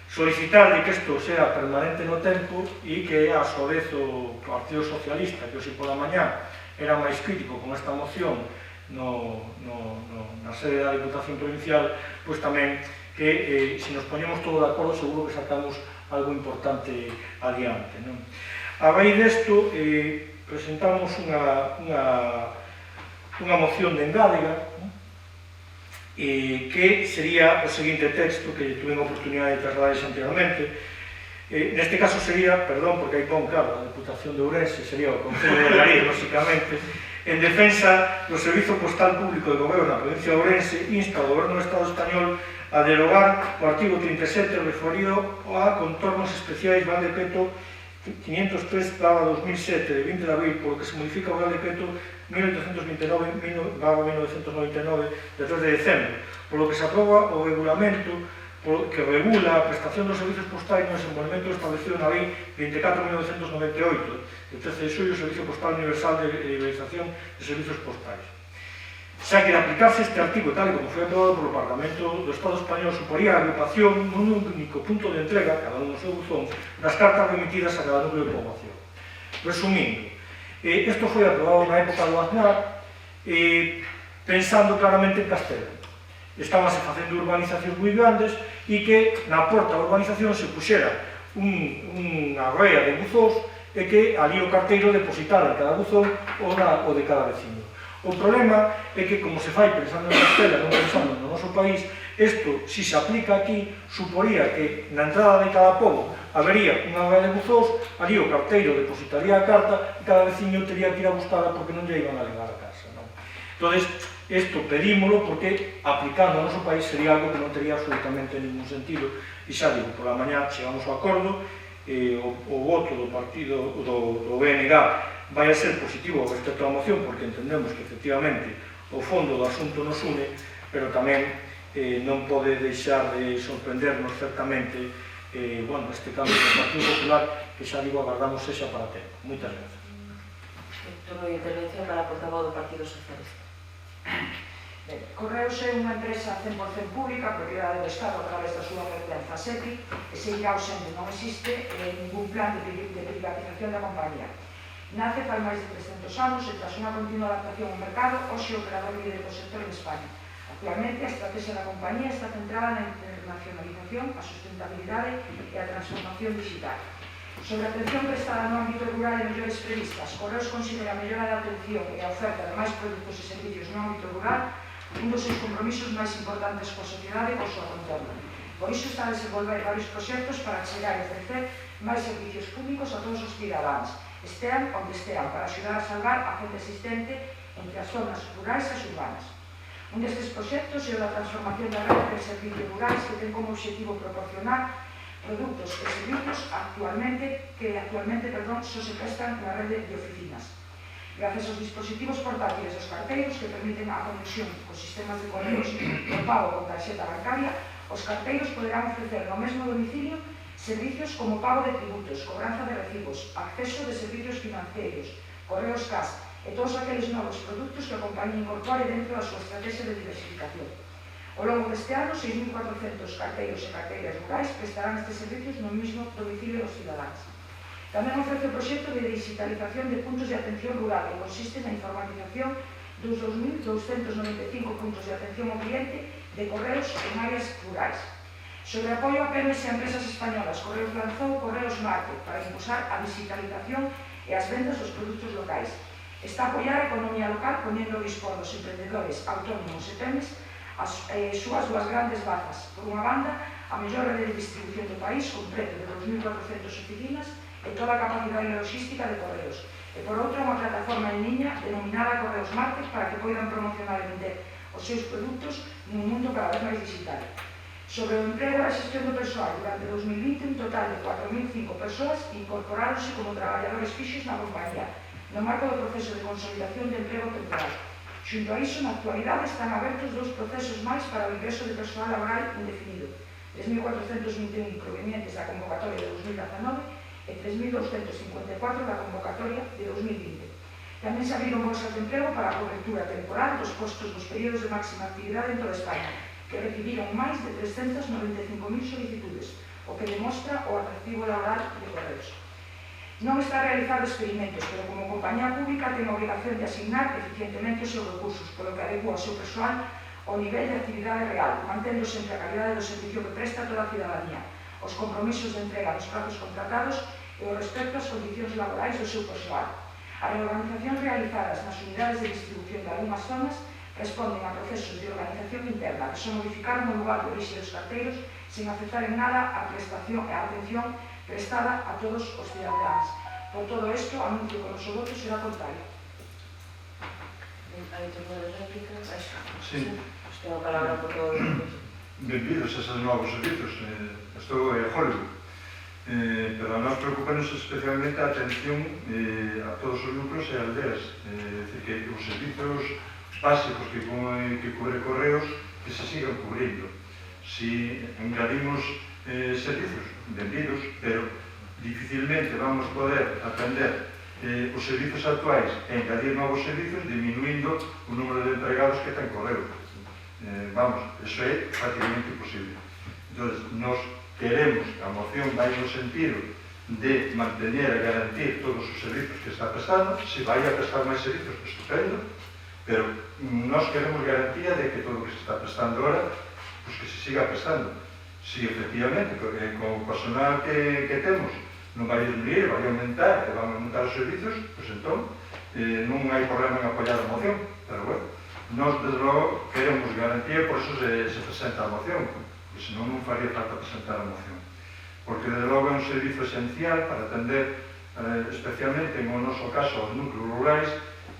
solicitarle que isto sea permanente no tempo e que, a súa vez, o Partido Socialista, que hoxe pola mañá era máis crítico con esta moción na sede da Diputación Provincial, pois tamén que, se nos poñemos todos de acordo, seguro que sacamos algo importante adiante, non? A raíz desto, presentamos unha moción de engádega, que sería o seguinte texto que tuve a oportunidade de trasladar anteriormente. Neste caso sería, perdón, porque hai pon, claro, a Diputación de Ourense, sería o Concello de Allariz, lóxicamente, en defensa do Servizo Postal Público de Correos na provincia de Ourense, insta ao Goberno do Estado español a derogar o artigo 37 referido a contornos especiais Real Decreto 503/2007 de 20 de abril, por lo que se modifica o Real Decreto 1829/1999 de 3 de decembro, por lo que se aproba o regulamento que regula a prestación dos servizos postais no desenvolvemento establecido na Lei 24.998 de 13 de xullo, Servicio Postal Universal de Liberalización de Servizos Postais. Xa que de aplicarse este artigo tal como foi aprobado polo Parlamento do Estado Español, suporía a agrupación nun único punto de entrega, cada un no seu buzón, das cartas remitidas a cada núcleo de poboación. Resumindo, isto foi aprobado na época do Aznar, pensando claramente en Castelo. Estábanse facendo urbanizacións moi grandes e que na porta da urbanización se puxera unha rea de buzós e que ali o carteiro depositara en cada buzón o de cada veciño. O problema é que, como se fai pensando en Castela, non pensando no noso país, isto, se se aplica aquí, suporía que na entrada de cada pobo habería unha rea de buzós, ali o carteiro depositaría a carta e cada veciño tería que ir a buscala porque non lle iban a levar a casa, non? Entón, isto pedímolo porque aplicando no noso país sería algo que non tería absolutamente ningún sentido. E xa digo, pola mañá chegamos ao acordo, o voto do partido do BNG vai a ser positivo respecto á moción porque entendemos que efectivamente o fondo do asunto nos une, pero tamén non pode deixar de sorprendernos certamente este cambio do Partido Popular que xa digo agardamos sexa para tempo. Moitas grazas. Turno de intervención para a portavoz do Partido Socialista. Correos é unha empresa 100% pública, propiedade do Estado a través da súa pertenza a SEPI, e sei que ausente non existe ningún plan de privatización da compañía. Nace fai máis de 300 anos e tras unha continua adaptación ao mercado, hoxe o operador líder do sector en España. Actualmente, a estrategia da compañía está centrada na internacionalización, a sustentabilidade e a transformación digital. Sobre a atención prestada no ámbito rural e mellores previstas, Correos considera a mellora da atención e a oferta de máis produtos e servicios no ámbito rural un dos seus compromisos máis importantes coa sociedade e co seu contorno. Por iso está a desenvolver varios proxectos para chegar e ofrecer máis servicios públicos a todos os cidadáns, estean onde estean, para axudar a salvar a fenda existente entre as zonas rurais e as urbanas. Un destes proxectos é o da transformación da rede de servicios rurais que ten como objetivo proporcionar produtos e servicios que actualmente só se prestan na rede de oficinas. Gracias aos dispositivos portátiles dos carteiros que permiten a conexión cos sistemas de correos do pago con tarxeta bancaria, os carteiros poderán ofrecer no mesmo domicilio servicios como pago de tributos, cobranza de recibos, acceso de servicios financeiros, correos CAS e todos aqueles novos produtos que a compañía incorpore dentro da súa estrategia de diversificación. Ao longo deste ano, 6.400 carteiros e carteiras rurais prestarán estes servicios no mesmo domicilio dos cidadáns. Tamén ofrece o proxecto de digitalización de puntos de atención rural que consiste na informatización dos 2.295 puntos de atención ao cliente de correos en áreas rurais. Sobre apoio a PMEs e a empresas españolas, Correos lanzou Correos Market para impulsar a digitalización e as vendas dos produtos locais. Está a apoiar a economía local poniendo a dispor dos emprendedores autónomos e PMEs as súas dúas grandes bazas. Por unha banda, a mellor rede de distribución do país con preto de 2.400 oficinas e toda a capacidade logística de Correos. E por outra, unha plataforma en liña denominada Correos Market para que poidan promocionar e vender os seus produtos nun mundo cada vez máis digital. Sobre o emprego e a xestión do persoal, durante 2020, un total de 4.005 persoas incorporáronse como traballadores fixos na compañía, no marco do proceso de consolidación de emprego temporal. Xunto a iso, na actualidade, están abertos dous procesos máis para o ingreso de persoal laboral indefinido, 3.421 provenientes da convocatoria de 2019 e 3.254 da convocatoria de 2020. Tamén se abriron bolsas de emprego para a cobertura temporal dos postos dos períodos de máxima actividade en toda España, que recibiron máis de 395.000 solicitudes, o que demostra o atractivo laboral de Correos. Non está realizado experimentos, pero como compañía pública ten a obrigación de asignar eficientemente os seus recursos, polo que adecua o seu persoal ao nivel de actividade real, mantendo sempre a calidade do servicio que presta a toda a cidadanía, os compromisos de entrega dos prazos contratados e o respecto ás condicións laborais do seu persoal. As reorganizacións realizadas nas unidades de distribución de algunhas zonas responden a procesos de organización interna que se modificaron o lugar de orixe dos carteiros sen afectar en nada a prestación e a atención prestada a todos os cidadáns. Por todo isto, anuncio que o noso voto será contrario. Hai turno de réplicas? Sí. Tengo palabra por todo. Benvidos a esos novos servicios. Estou a Hollywood. Pero a nós preocupanos especialmente a atención a todos os núcleos e aldeas. É dicir, que os servicios básicos que cubre Correos que se sigan cubrindo. Si engadimos servicios benvidos, pero dificilmente vamos poder atender os servicios actuais e engadir novos servicios diminuindo o número de empregados que ten Correo. Vamos, eso é prácticamente imposible. Entón, nos queremos, a moción vai no sentido de mantener e garantir todos os servicios que está prestando. Se vai a prestar máis servicios, estupendo, pero nós queremos garantía de que todo o que se está prestando ahora, pues que se siga prestando. Si efectivamente, con o personal que temos non vai disminuir, vai aumentar e van aumentar os servicios, pois entón non hai problema en apoiar a moción, pero bueno, nós desde logo queremos garantía, por iso se presenta a moción, porque senón non faría falta presentar a moción, porque desde logo é un servicio esencial para atender especialmente en o noso caso aos núcleos rurais,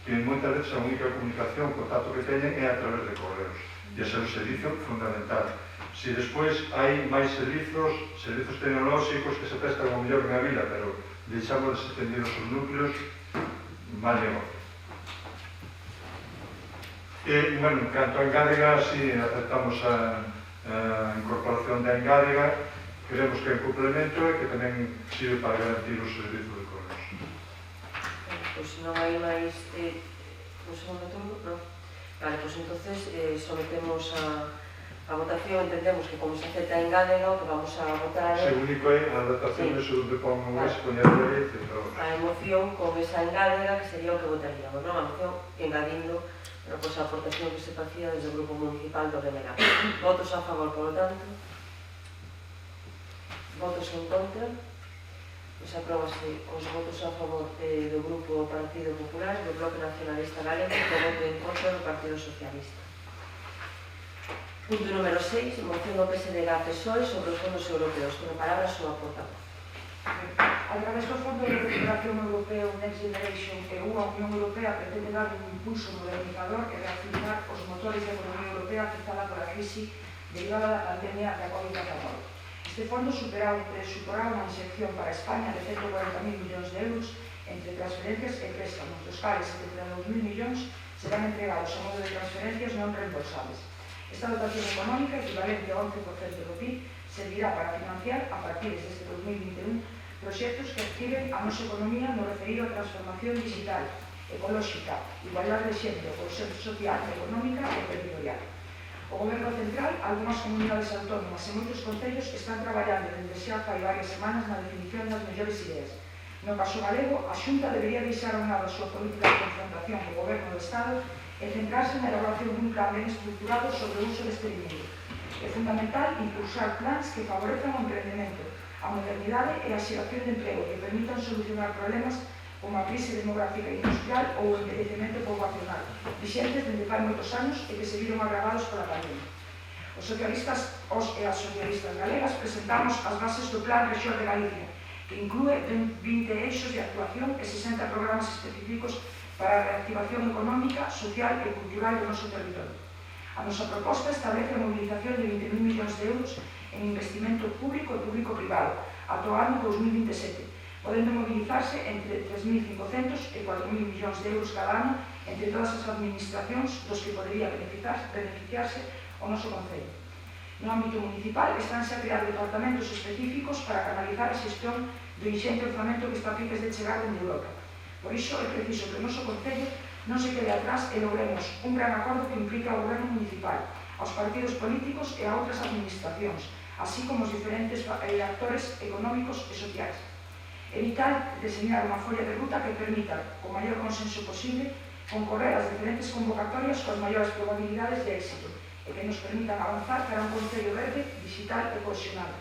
que moitas veces a única comunicación, o contacto que teñen é a través de correos, e ese é un servicio fundamental. Si despois hai máis servicios tecnolóxicos que se prestan ao mellor na vila, pero deixamos desatendidos os núcleos, mal negocio. E, bueno, en canto a Engádega, si aceptamos a incorporación da Engádega, creemos que é un complemento e que tamén sirve para garantir o servicio de correos. Pois non hai máis... o segundo turno? Non. Vale, pois entonces sometemos a A votación entendemos que como se acepta en Gádega, o que vamos a votar O único é a adaptación de segundo pon un es poñer a lei, etc. a emoción con esa en Gádega, que sería o que votaríamos, non? A moción engadindo a aportación que se facía desde o Grupo Municipal do Benerá. Votos a favor, por lo tanto. Votos en contra. Pois apróbase os votos a favor do Grupo Partido Popular, do Bloque Nacionalista Galego, e o voto en contra do Partido Socialista. Punto número 6, moción do PSDG-PSOE sobre os fondos europeos. Con a palabra a súa portavoz. A través do Fondo de Recuperación Europeo Next Generation EU, a Unión Europea pretende dar un impulso modernizador e reactivar os motores da economía europea afectada pola crise derivada da pandemia da COVID-19. Este fondo suporá unha inxección para España de 140.000 millóns de euros entre transferencias e préstamos, dos cales 72.000 millóns serán entregados a modo de transferencias non reembolsables. Esta dotación económica, equivalente ao 11% do PIB, servirá para financiar, a partir deste 2021, proxectos que activen a nosa economía no referido á transformación digital, ecolóxica, igualdade de xénero, cohesión social, económica e territorial. O Goberno Central, algunhas comunidades autónomas e moitos concellos están traballando desde xa fai varias semanas na definición das mellores ideas. No caso galego, a Xunta debería deixar a un lado a súa política de confrontación co Goberno do Estado e centrarse na elaboración dun plan ben estruturado sobre o uso deste dinheiro. É fundamental impulsar plans que favorezan o emprendemento, a modernidade e a xeración de emprego que permitan solucionar problemas como a crise demográfica e industrial ou o envellecemento poboacional, vixentes dende fai moitos anos e que se viron agravados pola pandemia. Os socialistas e as socialistas galegas presentamos as bases do Plan Rexión de Galicia, que inclúe 20 eixos de actuación e 60 programas específicos para a reactivación económica, social e cultural do noso territorio. A nosa proposta establece a mobilización de 20.000 millóns de euros en investimento público e público-privado ata o ano 2027, podendo mobilizarse entre 3.500 e 4.000 millóns de euros cada ano entre todas as administracións dos que podería beneficiarse o noso concello. No ámbito municipal estánse a crear departamentos específicos para canalizar a xestión do inxente orzamento que está a piques de chegar dende Europa. Por iso é preciso que o noso concello non se quede atrás e logremos un gran acordo que implica ao goberno municipal, aos partidos políticos e a outras administracións, así como os diferentes actores económicos e sociais. É vital deseñar unha folla de ruta que permita, con maior consenso posible, concorrer ás diferentes convocatorias coas maiores probabilidades de éxito e que nos permitan avanzar para un concello verde, digital e cohesionado.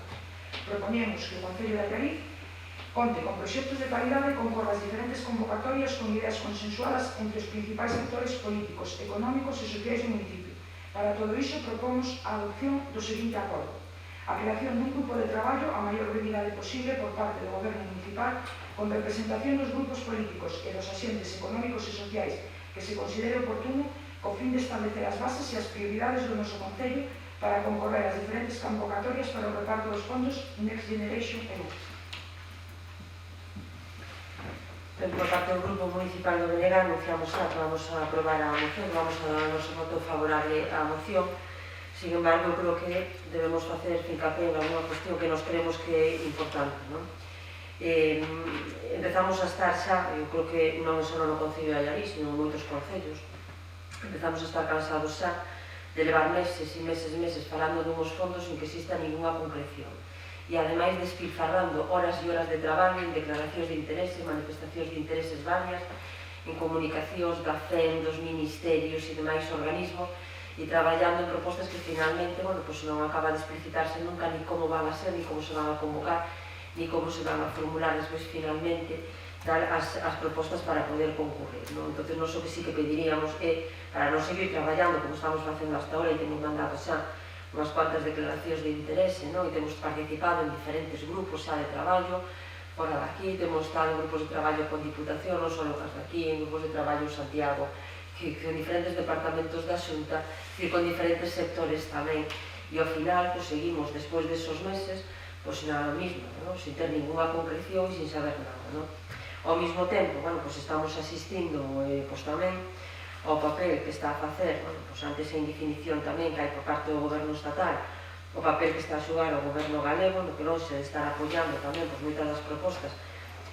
Proponemos que o Concello de Allariz conte con proxectos de calidade e concorra as diferentes convocatorias con ideas consensuadas entre os principais sectores políticos, económicos e sociais do municipio. Para todo iso, propomos a adopción do seguinte acordo: a creación dun grupo de traballo a maior brevidade posible por parte do Goberno municipal con representación dos grupos políticos e dos axentes económicos e sociais que se considere oportuno co fin de establecer as bases e as prioridades do noso concello para concorrer ás diferentes convocatorias para o reparto dos fondos Next Generation EU. Por parte do Grupo Municipal do Benerá anunciamos que vamos a aprobar a moción, vamos a dar o noso voto favorable á moción. Sin embargo, creo que debemos facer hincapié en alguna cuestión que nos creemos que é importante, non? Empezamos a estar xa, eu creo que non é só no Concello de Allariz, sino en moitos concellos, empezamos a estar cansados xa de levar meses e meses falando dunhos fondos en que exista ninguna concreción. E ademais despilfarrando horas e horas de traballo en declaracións de interese, manifestacións de intereses varias, en comunicacións da FEM, dos ministerios e demais organismos, e traballando en propostas que finalmente non acaba de explicitarse nunca ni como van a ser, ni como se van a convocar, ni como se van a formular despois finalmente as propostas para poder concurrir. Entón, nós o que sí que pediríamos é para non seguir traballando como estamos facendo hasta ahora e temos mandado xa unhas cuantas declaracións de interese, e temos participado en diferentes grupos xa de traballo fora daqui, temos estado en grupos de traballo con Diputación, non só locas daqui, en grupos de traballo en Santiago, con diferentes departamentos da Xunta, e con diferentes sectores tamén, e ao final seguimos, despois desos meses, na mesma, sin ter ninguna concreción e sin saber nada. Ao mesmo tempo, estamos asistindo tamén ao papel que está a facer, antes a indefinición tamén que hai por parte do goberno estatal, o papel que está a xogar o goberno galego, no que lonxe de estar apoiando tamén moitas das propostas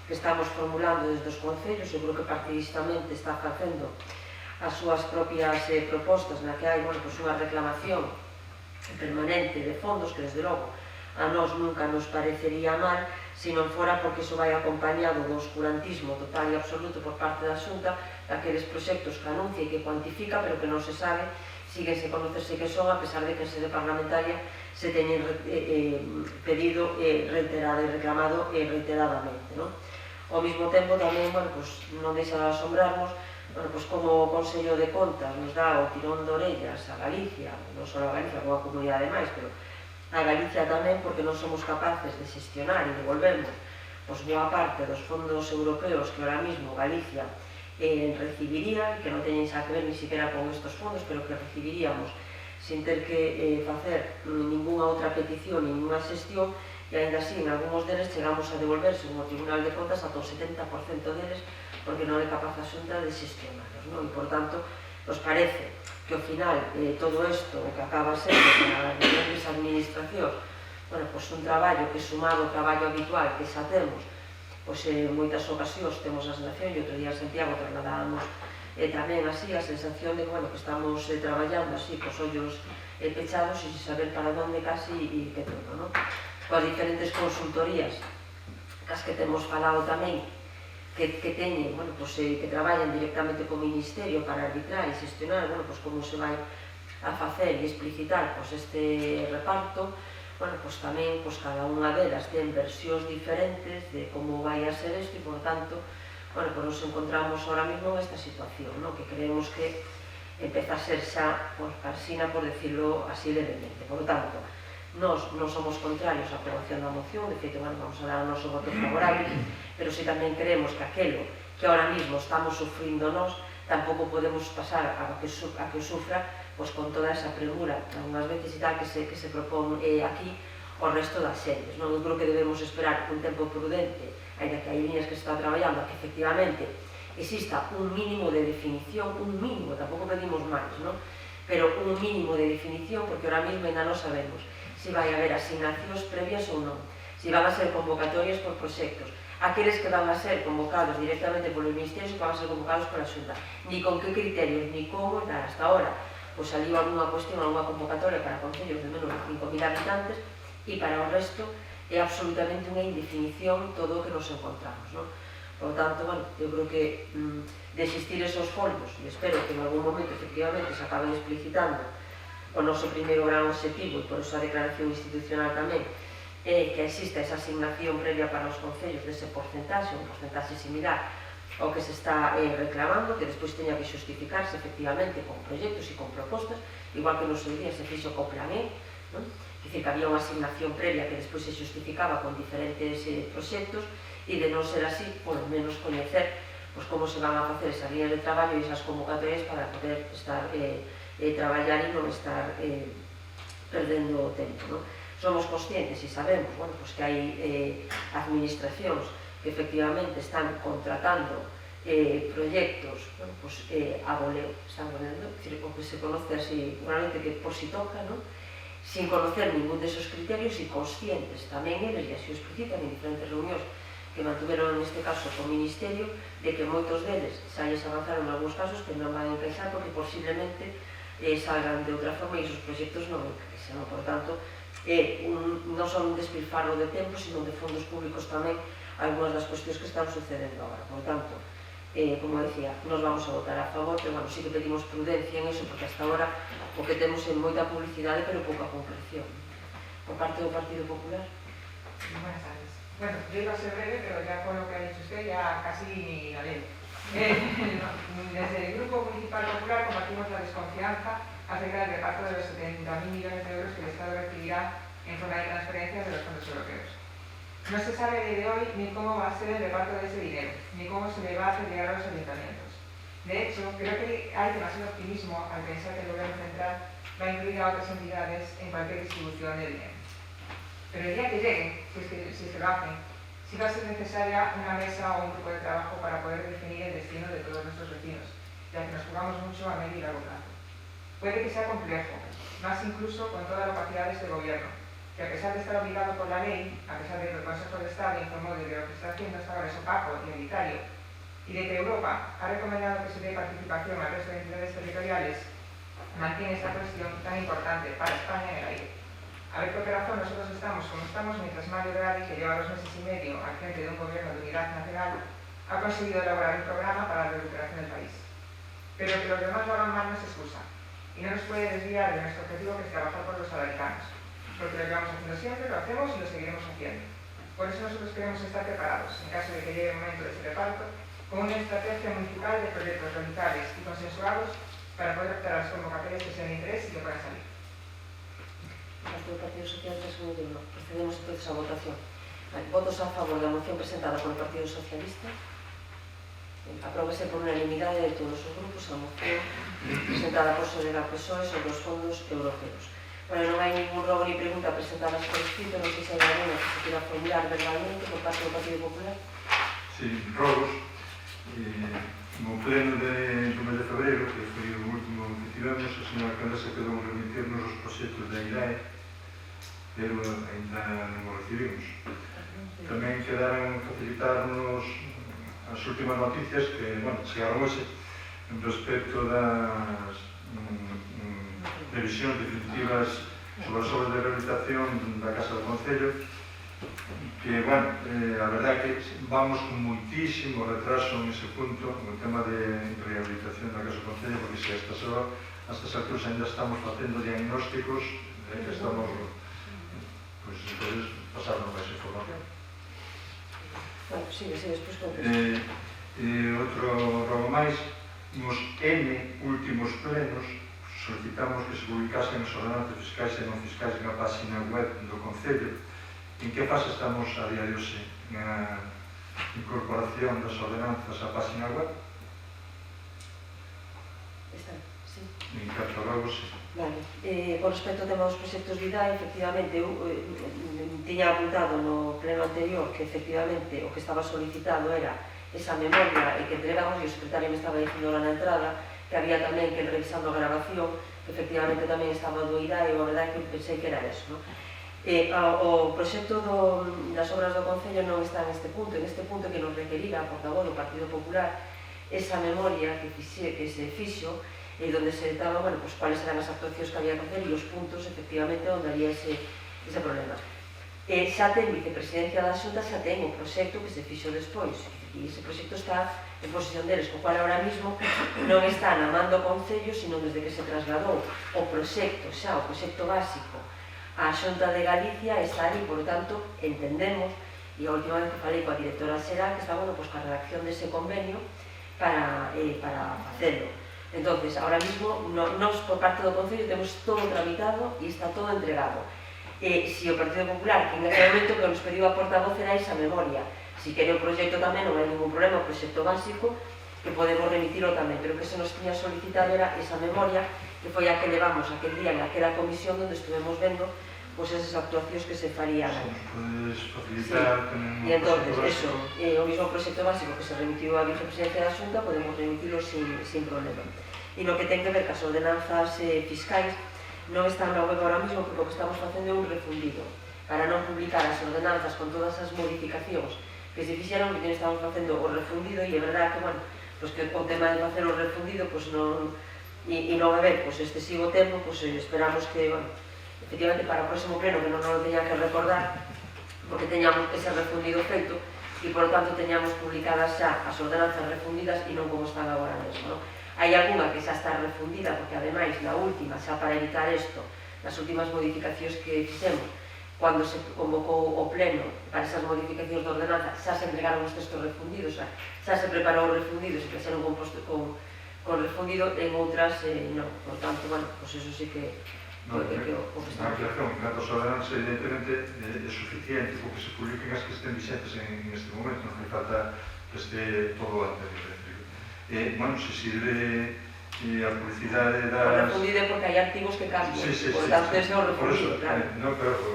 que estamos formulando desde os concellos, eu creo que partidistamente está facendo as súas propias propostas na que hai unha reclamación permanente de fondos, que desde logo a nós nunca nos parecería mal, se non fora porque iso vai acompañado do oscurantismo total e absoluto por parte da Xunta, daqueles proxectos que anuncia e que cuantifica, pero que non se sabe, siguen sen conocerse que son, a pesar de que en sede parlamentaria se teñen pedido reiterado e reclamado reiteradamente, non? Ao mesmo tempo tamén, non deixa de asombrarnos como o Consello de Contas nos dá o tirón de orellas a Galicia, non só a Galicia, como a comunidade máis, pero a Galicia tamén, porque non somos capaces de xestionar e devolvernos boa parte dos fondos europeos que ahora mismo Galicia recibiría, que non teñen xa que ver ni siquiera con estos fondos, pero que recibiríamos sin ter que facer ninguna outra petición, ninguna xestión, e ainda así, en algúns deles chegamos a devolverse no Tribunal de Contas ata o 70% deles, porque non é capaz a Xunta de xestionarlos, non? E, por tanto, nos parece que ao final todo isto, o que acaba sendo para as diferentes administracións, un traballo que sumado ao traballo habitual que xa temos, en moitas ocasións temos a sensación, e outro día en Santiago trasladábamos tamén así a sensación de que estamos traballando así, cos ollos pechados e sin saber para onde casi e que todo, non? Coas diferentes consultorías cas que temos falado tamén, que teñen, que traballan directamente co Ministerio para arbitrar e xestionar como se vai a facer e explicitar este reparto, tamén cada unha delas ten versións diferentes de como vai a ser isto e, por tanto, nos encontramos ahora mismo nesta situación, que creemos que empeza a ser xa cansina, por decirlo así levemente. Por tanto, nós non somos contrarios á aprobación da moción, de feito, vamos a dar o noso voto favorable, pero si tamén creemos que aquelo que ahora mismo estamos sufrindo nós, tampouco podemos pasar a que o sufra con toda esa premura, algunhas veces e tal, que se propón aquí o resto das xentes. Eu creo que debemos esperar un tempo prudente, ainda que hai líneas que se está traballando, que efectivamente exista un mínimo de definición, un mínimo, tampouco pedimos máis, pero un mínimo de definición, porque ahora mismo ainda non sabemos se vai haber asignacións previas ou non, se van a ser convocatorias por proxectos, aqueles que van a ser convocados directamente polos ministerios, que van a ser convocados pola Xunta, ni con que criterios, ni como, hasta ahora, saliu alguna cuestión, alguna convocatoria para concellos de menos de 5.000 habitantes, e para o resto é absolutamente unha indefinición todo o que nos encontramos, non? Por tanto, eu creo que de existir esos fondos, e espero que en algún momento efectivamente se acaben explicitando o noso primeiro gran objetivo, e por eso a declaración institucional tamén, é que exista esa asignación previa para os concellos dese porcentaxe, un porcentaxe similar ao que se está reclamando, que despois teña que xustificarse efectivamente con proxectos e con propostas, igual que no seu día se fixo co Plan E, que había unha asignación previa que despois se justificaba con diferentes proxectos, e de non ser así, por lo menos coñecer como se van a facer esas líneas de traballo e esas convocatorias para poder estar traballar e non estar perdendo o tempo. Somos conscientes e sabemos que hai administracións que efectivamente están contratando proxectos a voleo, están volendo, o que se conoce así, realmente que por si toca, sin conocer ningún desos criterios e conscientes tamén eles, e así o explicitan en diferentes reunións que mantuveron neste caso co Ministerio, de que moitos deles xa lles avanzaron en algúns casos que non van a encaixar porque posiblemente salgan de outra forma e esos proxectos non encaixan. Por tanto, non son un despilfarro de tempo, sino de fondos públicos tamén algunhas das cuestións que están sucedendo agora. Por tanto, como decía, nos vamos a votar a favor, pero sí que pedimos prudencia en eso, porque hasta ahora o que temos é moita publicidade, pero pouca concreción. Por parte do Partido Popular. Buenas tardes. Bueno, yo iba a ser breve, pero ya con lo que ha dicho usted ya casi ni la leo. Desde el Grupo Municipal Popular compartimos la desconfianza acerca del reparto de los 70.000 millones de euros que el Estado recibirá en forma de transferencias de los fondos europeos. No se sabe desde hoy ni cómo va a ser el reparto de ese dinero, ni cómo se le va a hacer llegar a los ayuntamientos. De hecho, creo que hay demasiado optimismo al pensar que el Gobierno Central va a incluir a otras entidades en cualquier distribución de dinero. Pero el día que lleguen, si se lo hacen, sí va a ser necesaria una mesa o un grupo de trabajo para poder definir el destino de todos nuestros vecinos, ya que nos jugamos mucho a medio y largo plazo. Puede que sea complejo, más incluso con toda la opacidad de este Gobierno, que a pesar de estar obligado por la ley, a pesar de que el Consejo de Estado informó de que lo que está haciendo hasta ahora es opaco y arbitrario, y de que Europa ha recomendado que se dé participación al resto de entidades territoriales mantiene esa presión tan importante para España en el aire. A ver por qué razón nosotros estamos como estamos, mientras Mario Draghi, que lleva 2 meses y medio al frente de un gobierno de unidad nacional, ha conseguido elaborar un programa para la recuperación del país. Pero que los demás lo hagan mal no es excusa, y no nos puede desviar de nuestro objetivo, que es trabajar por los salaricanos, porque lo llevamos haciendo siempre, lo hacemos y lo seguiremos haciendo. Por eso nosotros queremos estar preparados, en caso de que llegue el momento de ese reparto, con una estrategia municipal de proyectos realizables y consensuados para poder optar a las convocatorias que sean de interés y que puedan salir. Partido Socialista, segundo turno. Procedemos entonces a votación. Votos a favor da moción presentada polo Partido Socialista. Apróbase por unanimidade de todos os grupos a moción presentada por Soledad PSOE sobre os fondos europeos. Bueno, non hai ningún rogo ni pregunta presentadas por escrito, non sei se hai alguna que se quiera formular verbalmente por parte do Partido Popular. Sí, rogos. No pleno do mes de febrero, que foi o último que tivemos, a señora alcaldesa quedou en remitirnos os proxectos da IDAE, pero ainda non o recibimos. Tamén quedaron facilitarnos as últimas noticias que, bueno, chegaron hoxe respecto das revisións definitivas sobre as obras de rehabilitación da Casa do Concello, que, bueno, a verdade é que vamos con moitísimo retraso en ese punto, no tema de rehabilitación da Casa do Concello, porque se a estas alturas ainda estamos facendo diagnósticos, que estamos, pois, entonces, pasarnos máis información. Bueno, sigue, despois con outro rogo máis, nos N últimos plenos solicitamos que se publicasen as ordenanzas fiscais e non fiscais na página web do Concello. En que fase estamos a día de hoxe na incorporación das ordenanzas á página web? Está, sí. En canto logo, sí. Vale. Con respecto ao tema dos proxectos de IDAE, efectivamente, eu tiña apuntado no pleno anterior que efectivamente o que estaba solicitado era esa memoria e que entregamos, e o secretario me estaba dicindo ahora na entrada que había tamén que ir revisando a grabación, que efectivamente tamén estaba do IDAE, e a verdade é que pensei que era eso, non? O proxecto das obras do Concello non está neste punto que nos requerira a portavoz do Partido Popular esa memoria que se fixo e onde se detaba, bueno, pues, cuáles eran as actuacións que había que hacer e os puntos, efectivamente, onde había ese problema. Xa ten vicepresidencia da Xunta, xa ten o proxecto que se fixo despois, e ese proxecto está en posesión deles, co cual ahora mismo non está na man do Concello, sino desde que se trasladou o proxecto, xa o proxecto básico, a Xunta de Galicia está ali, por tanto, entendemos, e a última vez que falei coa directora xeral, que está, bueno, pues, ca redacción dese convenio para facelo. Entonces, ahora mismo, nos, por parte do Concello, temos todo tramitado e está todo entregado. Si o Partido Popular, que en aquel momento que nos pediu a portavoz era esa memoria, si quere o proxecto tamén, non hai ningún problema, o proxecto básico, que podemos remitirlo tamén, pero que se nos tiña solicitado era esa memoria, que foi a que levamos aquel día naquela comisión onde estuvemos vendo pues esas actuacións que se farían. Podes facilitar tamén e entonces, eso, o mismo proxecto básico que se remitiu á vicepresidencia da Xunta, podemos remitirlo sin problema. E no que ten que ver cas ordenanzas fiscais, non están na web ahora mismo, porque o que estamos facendo é un refundido, para non publicar as ordenanzas con todas as modificacións que se fixeron, que estamos facendo o refundido, e é verdad que, bueno, pues que o tema de facer o refundido, pues non, e non haber pues, excesivo tempo, pues esperamos que, bueno, efectivamente para o próximo pleno, que non nos lo teña que recordar, porque teñamos ese refundido feito, e por lo tanto teñamos publicadas xa as ordenanzas refundidas e non como están agora mesmo, non? Hai algunha que xa está refundida, porque ademais, na última, xa para evitar isto, nas últimas modificacións que fixemos, cando se convocou o pleno para esas modificacións de ordenanza, xa se entregaron os textos refundidos, xa se preparou o refundido, se fixeron con refundido, en outras non. Por tanto, bueno, pues eso sí que a ampliación en datos ordenanzas evidentemente é suficiente porque se publiquen as que estén vixentes en este momento, non hai falta que este todo anterior. Bueno, se sirve a publicidade das... O refundido é porque hai artigos que cambian, por tanto ese é o refundido, claro.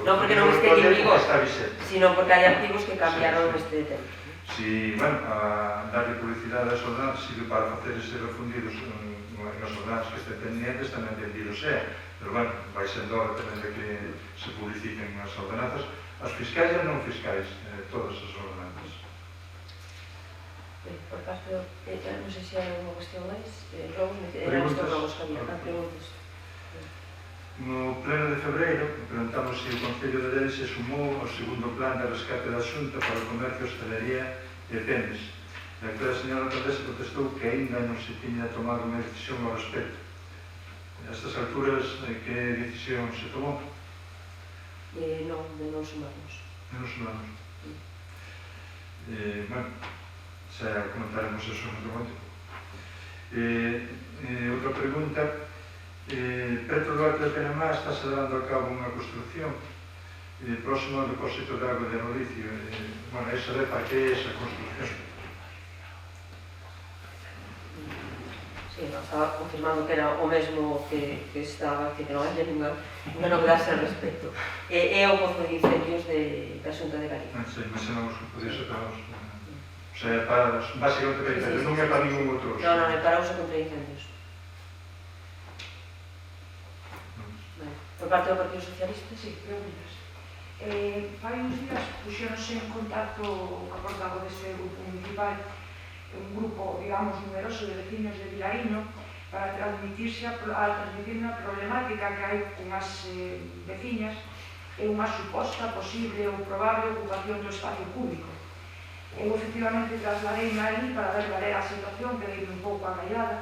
Non porque non este en vigor, sino porque hai artigos que cambiaron este tempo. Si, bueno, a darle publicidade ás ordenanzas sirve para facer ese refundidos nas ordenanzas que estén pendientes, tamén vendido sea. Pero, bueno, vai sendo hora tamén de que se publiciten as ordenanzas, as fiscais e non fiscais, todas as ordenanzas. Por parte do... non sei se hai alguma cuestión máis. Eran estos robos que había. Preguntas. No pleno de febreiro, preguntamos se o Concello de Dele se sumou ao segundo plan de rescate da Xunta para o comercio, hostelería e tendes. A actual señora alcaldesa protestou que aínda non se tiña tomado unha decisión ao respecto. A estas alturas, que decisión se tomou? Non, de non sumarnos. Non nos sumamos. Bueno, xa comentaremos eso en outro momento. Outra pregunta. Preto do Arco de Penamá está se levando a cabo unha construcción próximo ao depósito de agua de Rodicio. Bueno, aí saber para que é esa construcción. Sí, estaba confirmando que era o mesmo que estaba, que non hai ninguna novedade al respecto. É o pozo de incendios da Xunta de Galicia. Sí, imaginamos que podía ser para os... O sea, para, básicamente para incendios, non é para ningún outro. Non, é para uso contra incendios. Por parte do Partido Socialista, Sí, preguntas. Fai uns días puxeronse en contacto a portavoz dese grupo municipal, un grupo, digamos, numeroso de vecinos de Vilariño, para transmitir a problemática que hai cunhas veciñas e unha suposta, posible ou probable ocupación do espacio público. Eu, efectivamente, trasladeime ali para ver cal era a situación, que deime un pouco agallada,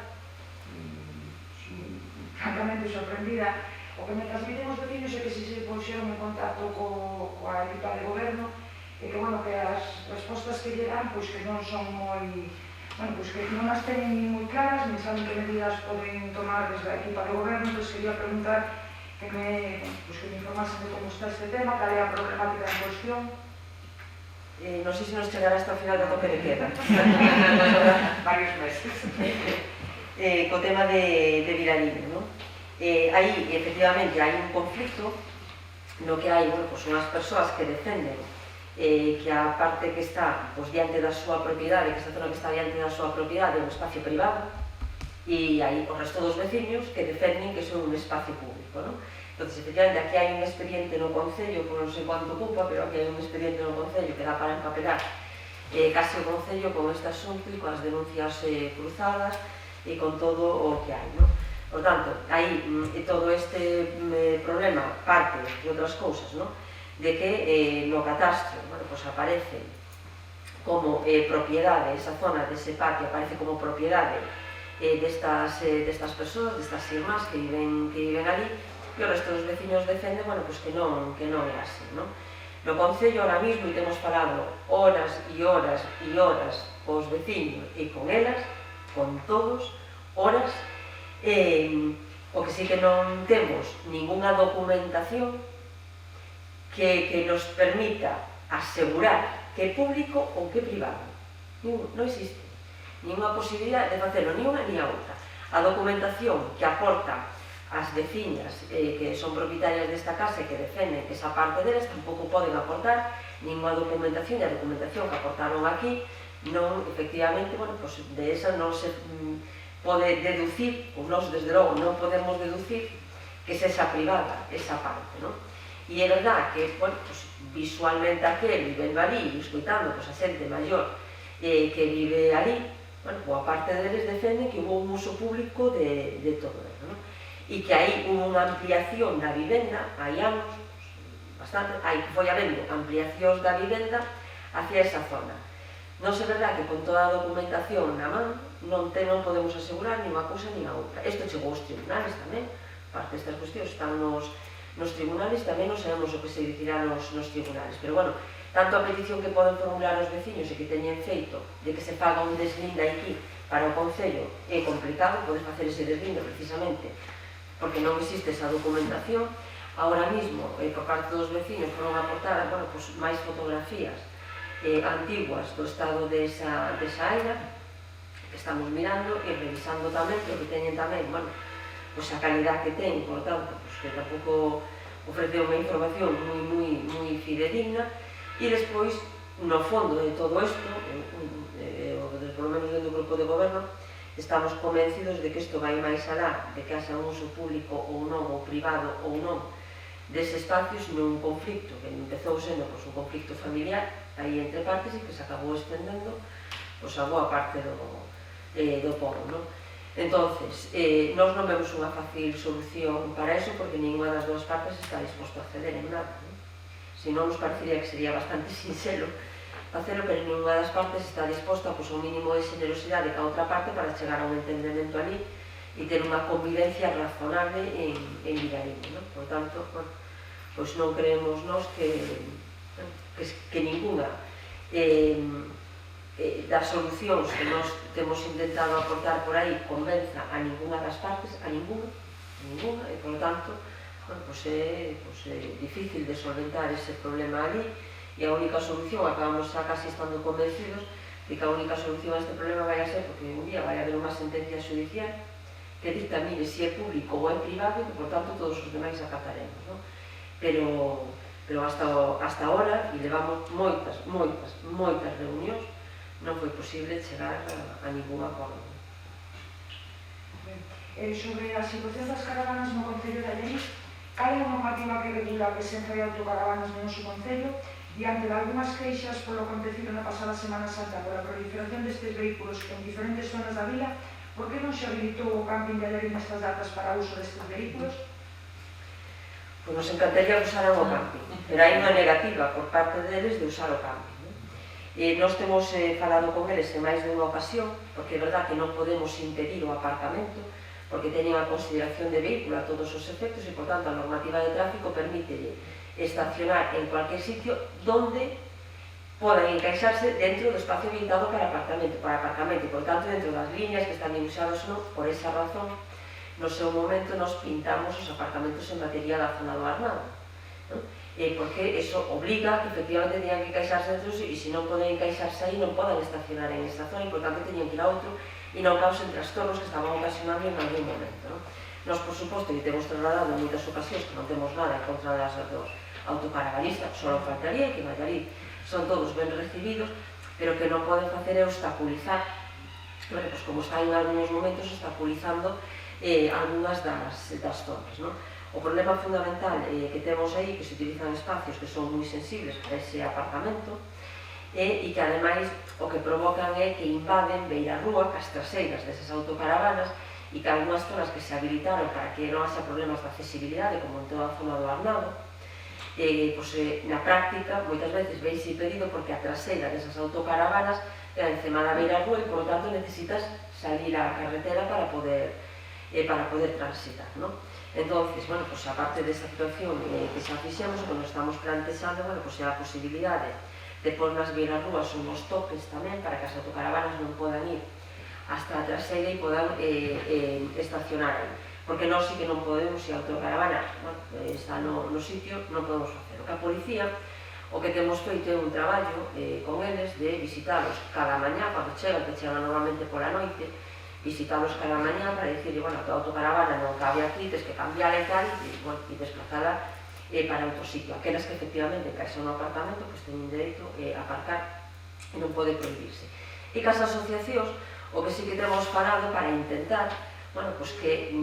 francamente sorprendida. O que me transmiten os vecinos é que se puxeron en contacto coa equipa de goberno e que, bueno, que as respostas que lle dan, pois que non son moi... Bueno, pois que non as teñen ni moi claras, ni saben que medidas poden tomar desde a equipa de goberno, pois quería preguntar que me informasen de como está este tema, cal é a problemática en cuestión. Non sei se nos chegará hasta o final do toque de queda. Varios meses. Co tema de Vilariño, non? Aí, efectivamente, hai un conflicto no que hai, bueno, pues, unhas persoas que defenden que a parte que está diante da súa propiedade, que esta zona que está diante da súa propiedade é un espacio privado, e hai o resto dos veciños que defenden que son un espacio público, non? Entón, efectivamente, aquí hai un expediente no Concello, por non sei quanto ocupa, pero aquí hai un expediente no Concello que dá para empapelar case o Concello con este asunto e con as denuncias cruzadas e con todo o que hai, non? Por tanto, aí todo este problema parte de outras cousas, non? De que no catastro, bueno, pues aparece como propiedade, esa zona dese patio aparece como propiedade destas persoas, destas irmás que viven ali, e o resto dos veciños defenden, bueno, pues que non é así, non? No Concello, ahora mismo, e temos falado horas e horas e horas cos veciños e con elas, con todos, horas, o que sí que non temos ningunha documentación que nos permita asegurar que é público ou que é privado. Non existe ninguna posibilidade de facelo, ni unha ni a outra. A documentación que aporta as veciñas que son propietarias desta casa e que defenden que esa parte deles tampouco poden aportar ninguna documentación, e a documentación que aportaron aquí non, efectivamente, bueno, pues de esa non se pode deducir, ou nós, desde logo, non podemos deducir que sexa privada esa parte, non? E é verdad que, bueno, pues, visualmente aquel, vivendo ali, escoitando pues, a xente maior que vive ali, bueno, boa parte deles defenden que hubo un uso público de todo eso, non? E que aí hubo unha ampliación da vivenda, hai anos, bastante, que foi habendo ampliacións da vivenda hacia esa zona. Non é verdad que con toda a documentación na man non podemos asegurar ni unha cousa ni a outra. Isto chegou aos tribunales tamén, parte destas cuestións están nos tribunales, tamén non sabemos o que se dicirá nos tribunales, pero bueno, tanto a petición que poden formular os veciños e que teñen feito de que se faga un deslinde aquí para o Concello é complicado, podes facer ese deslinde precisamente porque non existe esa documentación. Ahora mismo, por parte dos veciños, foron aportadas, bueno, pues, máis fotografías antiguas do estado desa aira que estamos mirando e revisando tamén, pero que teñen tamén, bueno, pues a calidad que ten, por tanto, pues, que tampouco ofrece unha información moi fidedigna. E despois, no fondo de todo isto, polo menos dentro do grupo de goberno, estamos convencidos de que isto vai máis alá de que haxa un uso público ou non, ou privado ou non, dese espacio, sino un conflicto que empezou sendo un conflicto familiar aí entre partes e que se acabou estendendo a boa parte do pobo, non? Entonces, nós non vemos unha fácil solución para eso porque ninguna das dúas partes está disposto a ceder en nada, non? Se non nos parecería que sería bastante sincero facelo, pero ninguna das partes está disposta a un mínimo de generosidade ca outra parte para chegar a un entendemento ali e ter unha convivencia razonable en Vilarín, non? Por tanto, pois non creemos nós que ninguna das solucións que nós temos intentado aportar por aí convenza a ninguna das partes, a ninguna, e por tanto, é difícil de solventar ese problema ali, e a única solución, acabamos xa casi estando convencidos de que a única solución a este problema vai a ser porque un día vai haber unha sentencia judicial que dictamine se é público ou é privado e que, por tanto, todos os demais acataremos, non? Pero hasta ahora, e levamos moitas reunións, non foi posible chegar a ningún acordo. Sobre a situación das caravanas no Concello de Allariz, cal é a normativa que regula a presenza de autocaravanas no noso Concello? Diante de algunhas queixas polo acontecido na pasada Semana Santa pola proliferación destes vehículos en diferentes zonas da vila, por que non se habilitou o camping de Allariz nestas datas para o uso destes vehículos? Pois nos encantaría que usaran o camping, pero hai unha negativa por parte deles de usar o camping. Nós temos falado con eles en máis de unha ocasión, porque é verdad que non podemos impedir o aparcamento, porque teñen a consideración de vehículo a todos os efectos e, por tanto, a normativa de tráfico permite estacionar en cualquier sitio donde podan encaixarse dentro do espacio habilitado para aparcamento, e, por tanto, dentro das líneas que están dibuixadas non. Por esa razón, no seu momento, nos pintamos os aparcamentos en batería da zona do Arnado, non? Porque eso obliga que efectivamente teñan que encaixarse dentro, e se non poden encaixarse aí, non poden estacionar en esa zona, e, por tanto, teñen que ir a outro e non causen trastornos que estaban ocasionando en algún momento, non? Nos, por suposto, que temos trasladado en moitas ocasións que non temos nada en contra das autocaravanistas, só faltaría que en Allariz son todos ben recibidos, pero que non poden facer é obstaculizar, como está en algúns momentos obstaculizando algunhas das zonas, non? O problema fundamental que temos aí, que se utilizan espacios que son moi sensibles para ese aparcamento, e que ademais o que provocan é que invaden beirarrúa cas traseiras desas autocaravanas e que algunhas zonas que se habilitaron para que non haxa problemas de accesibilidade, como en toda a zona do Arnado, na práctica, moitas veces veise impedido porque a traseira desas autocaravanas é encima da beirarrúa e, por lo tanto, necesitas salir á carretera para poder transitar, non? Entón, aparte desta situación que xa fixemos, cando estamos plantexando, é a posibilidade de pôr nas beirarrúas unhos topes tamén para que as autocaravanas non podan ir hasta a traseira e podan estacionar aí. Porque nós sí que non podemos, se a autocaravana está no sitio, non podemos facer. O que a policía, o que temos feito é un traballo con eles de visitálos cada mañá, cando chegan, que chegan normalmente pola noite, visitálos cada mañá para dicirle, a tua autocaravana non cabe aquí, tens que cambiar e tal, e desplazala para outro sitio. Aquelas que efectivamente encaixan no apartamento, pois teñen dereito a aparcar e non pode prohibirse. E cas asociacións, o que sí que temos falado para intentar que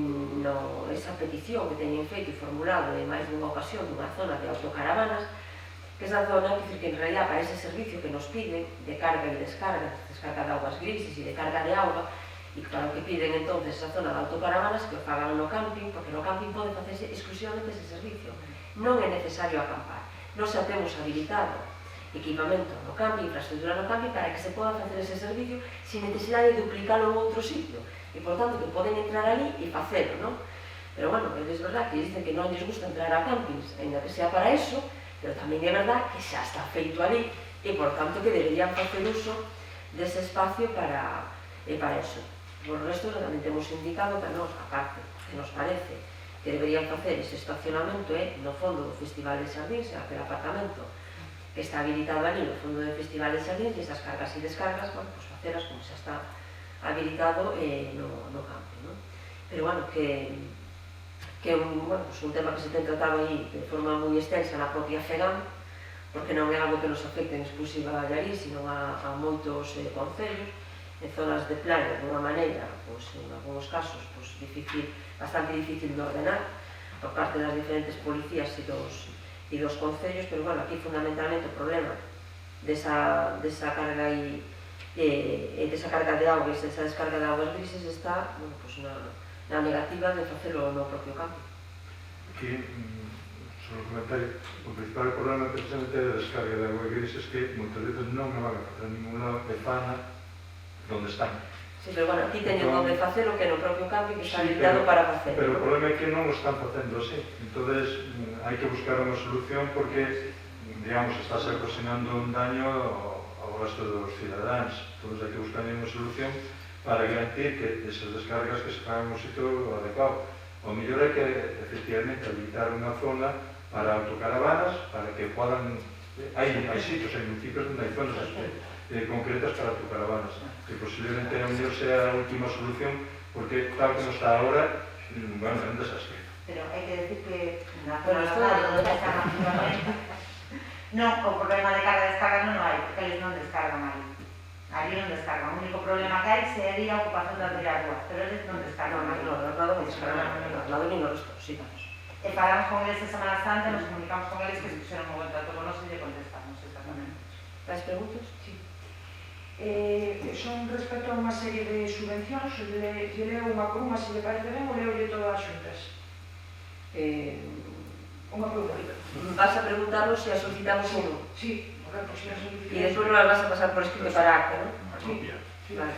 esa petición que teñen feito e formulado en máis dunha ocasión dunha zona de autocaravanas, que esa zona, que en realidad para ese servicio que nos piden de carga e descarga de augas grises e de carga de auga, e para o que piden entonces esa zona de autocaravanas que o fagan no camping, porque no camping pode facerse exclusivamente ese servicio. Non é necesario acampar. Nos xa temos habilitado equipamento no camping, infraestructura no camping, para que se poda facer ese servicio sin necesidade de duplicalo en outro sitio. E, por tanto, que poden entrar ali e facelo, non? Pero, é verdad que dicen que non lles gusta entrar a campings, ainda que sea para eso, pero tamén é verdad que xa está feito ali e, por tanto, que deberían facer uso dese espacio para eso. Por o resto, tamén temos indicado que nos, aparte, que nos parece que deberían facer ese estacionamento no fondo do Festival de Xardíns, aquel apartamento que está habilitado ali no fondo do Festival de Xardíns, e esas cargas e descargas, facelas como xa está habilitado no camping, non? Pero, que é un tema que se ten tratado aí de forma moi extensa na propia FEGAM, porque non é algo que nos afecte en exclusiva a Allariz, sino a moitos concellos, en zonas de playa, de unha maneira, en algúns casos, bastante difícil de ordenar por parte das diferentes policías e dos concellos, pero, aquí fundamentalmente o problema desa carga e e desa carga de augas, esa descarga de augas grises está na negativa de facelo no propio campo. Aquí, só un comentario, o principal problema precisamente é a descarga de augas grises que moitas veces non me van a facer a ningún lado e fana onde están. Sí, pero bueno, aquí teñen onde facelo que no propio campo que está Sí, habilitado para facelo. Pero o problema é que non o están facendo así. Entonces, hai que buscar unha solución porque, digamos, estás ocasionando un daño ao resto dos cidadáns. Entonces, hai que buscar unha solución para garantir que esas descargas que se fagan no sitio adecuado. O mellor é que, efectivamente, habilitar unha zona para autocaravanas, para que podan... Hai sitios, hai municipios onde hai zonas concretas para autocaravanas, que posiblemente a mellor sea a última solución, porque tal como está ahora, bueno, é un desastre. Pero hai que decir que na zona natal onde están activamente non, o problema de carga e descarga non hai, porque eles non descargan ali. Ali non descargan, o único problema que hai sería a ocupación das viaduas, pero eles non descargan ali. No, lado non descargan, no lado ni no resto, sí, vamos. E falamos con eles a Semana Santa, nos comunicamos con eles que se puxeron un buen trato con nos e lle contestamos exactamente. As preguntas? Sí. Son respecto a unha serie de subvencións, lle leo unha por unha, se lle parece ben, ou leo todas as xuntas? Unha por unha. Vas a preguntarnos se as solicitamos ou non. Sí, correcto, si as solicitamos. E despois non as vas a pasar por escrito para acta, non? Sí. Vale.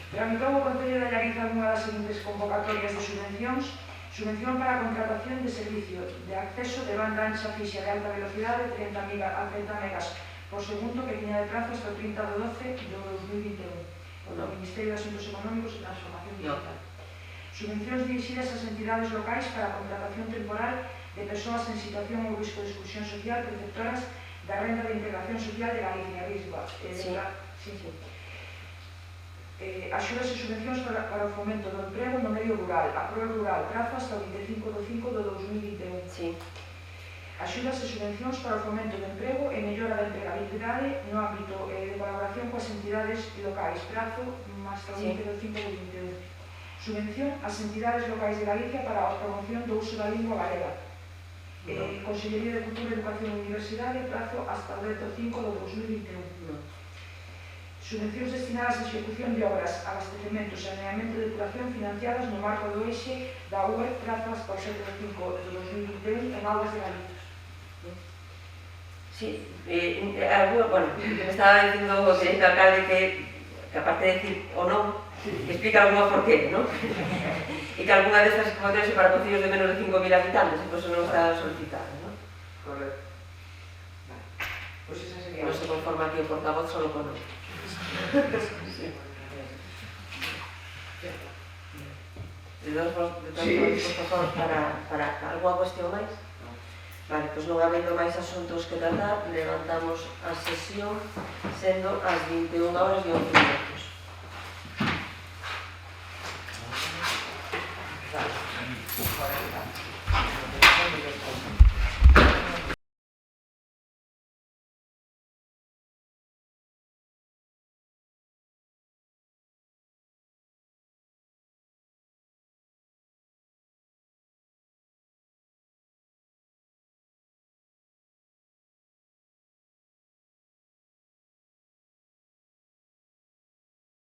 Tramitou o Concello de Llariza unha das seguintes convocatorias de subvencións: subvención para a contratación de servicio de acceso de banda ancha fixa de alta velocidade 30 megas por segundo que tiña de prazo hasta o 30 de 12 do 2021 o Ministerio de Asuntos Económicos e Transformación Digital. Subvencións dirixidas ás entidades locais para a contratación temporal de persoas en situación ou risco de exclusión social preceptoras da Renda de Integración Social de Galicia, RISGA. Axudas e subvencións para o fomento do emprego no medio rural, Aprove Rural, prazo hasta o 25 de 5 do 2021. Sí. Axudas e subvencións para o fomento do emprego e mellora da empregabilidade no ámbito de colaboración coas entidades locais, prazo hasta o 20 de 5 do 21. Subvención ás entidades locais de Galicia para a promoción do uso da lingua galega. Consellería de Cultura, Educación e Universidade, prazo hasta o 10 de 5 do 2021. Subvencións destinadas á execución de obras, abastecementos e saneamento de depuración financiadas no marco do eixe da UE, prazo hasta o 7 de 5 do 2021 en augas de Galicia. Sí, bueno, me estaba dicindo o señor alcalde que aparte de decir o non, que explica algunha por qué, ¿no? E que algunha destas convocatorias para concellos de menos de 5.000 habitantes, e por eso non está solicitada, ¿no? Correcto. Vale. Pues esa sería... Non se conforma aquí o portavoz solo con non. De todos por favor, para alguna cuestión máis? Vale, pois non habendo máis asuntos que tratar, levantamos a sesión sendo as 21 horas e 11 minutos.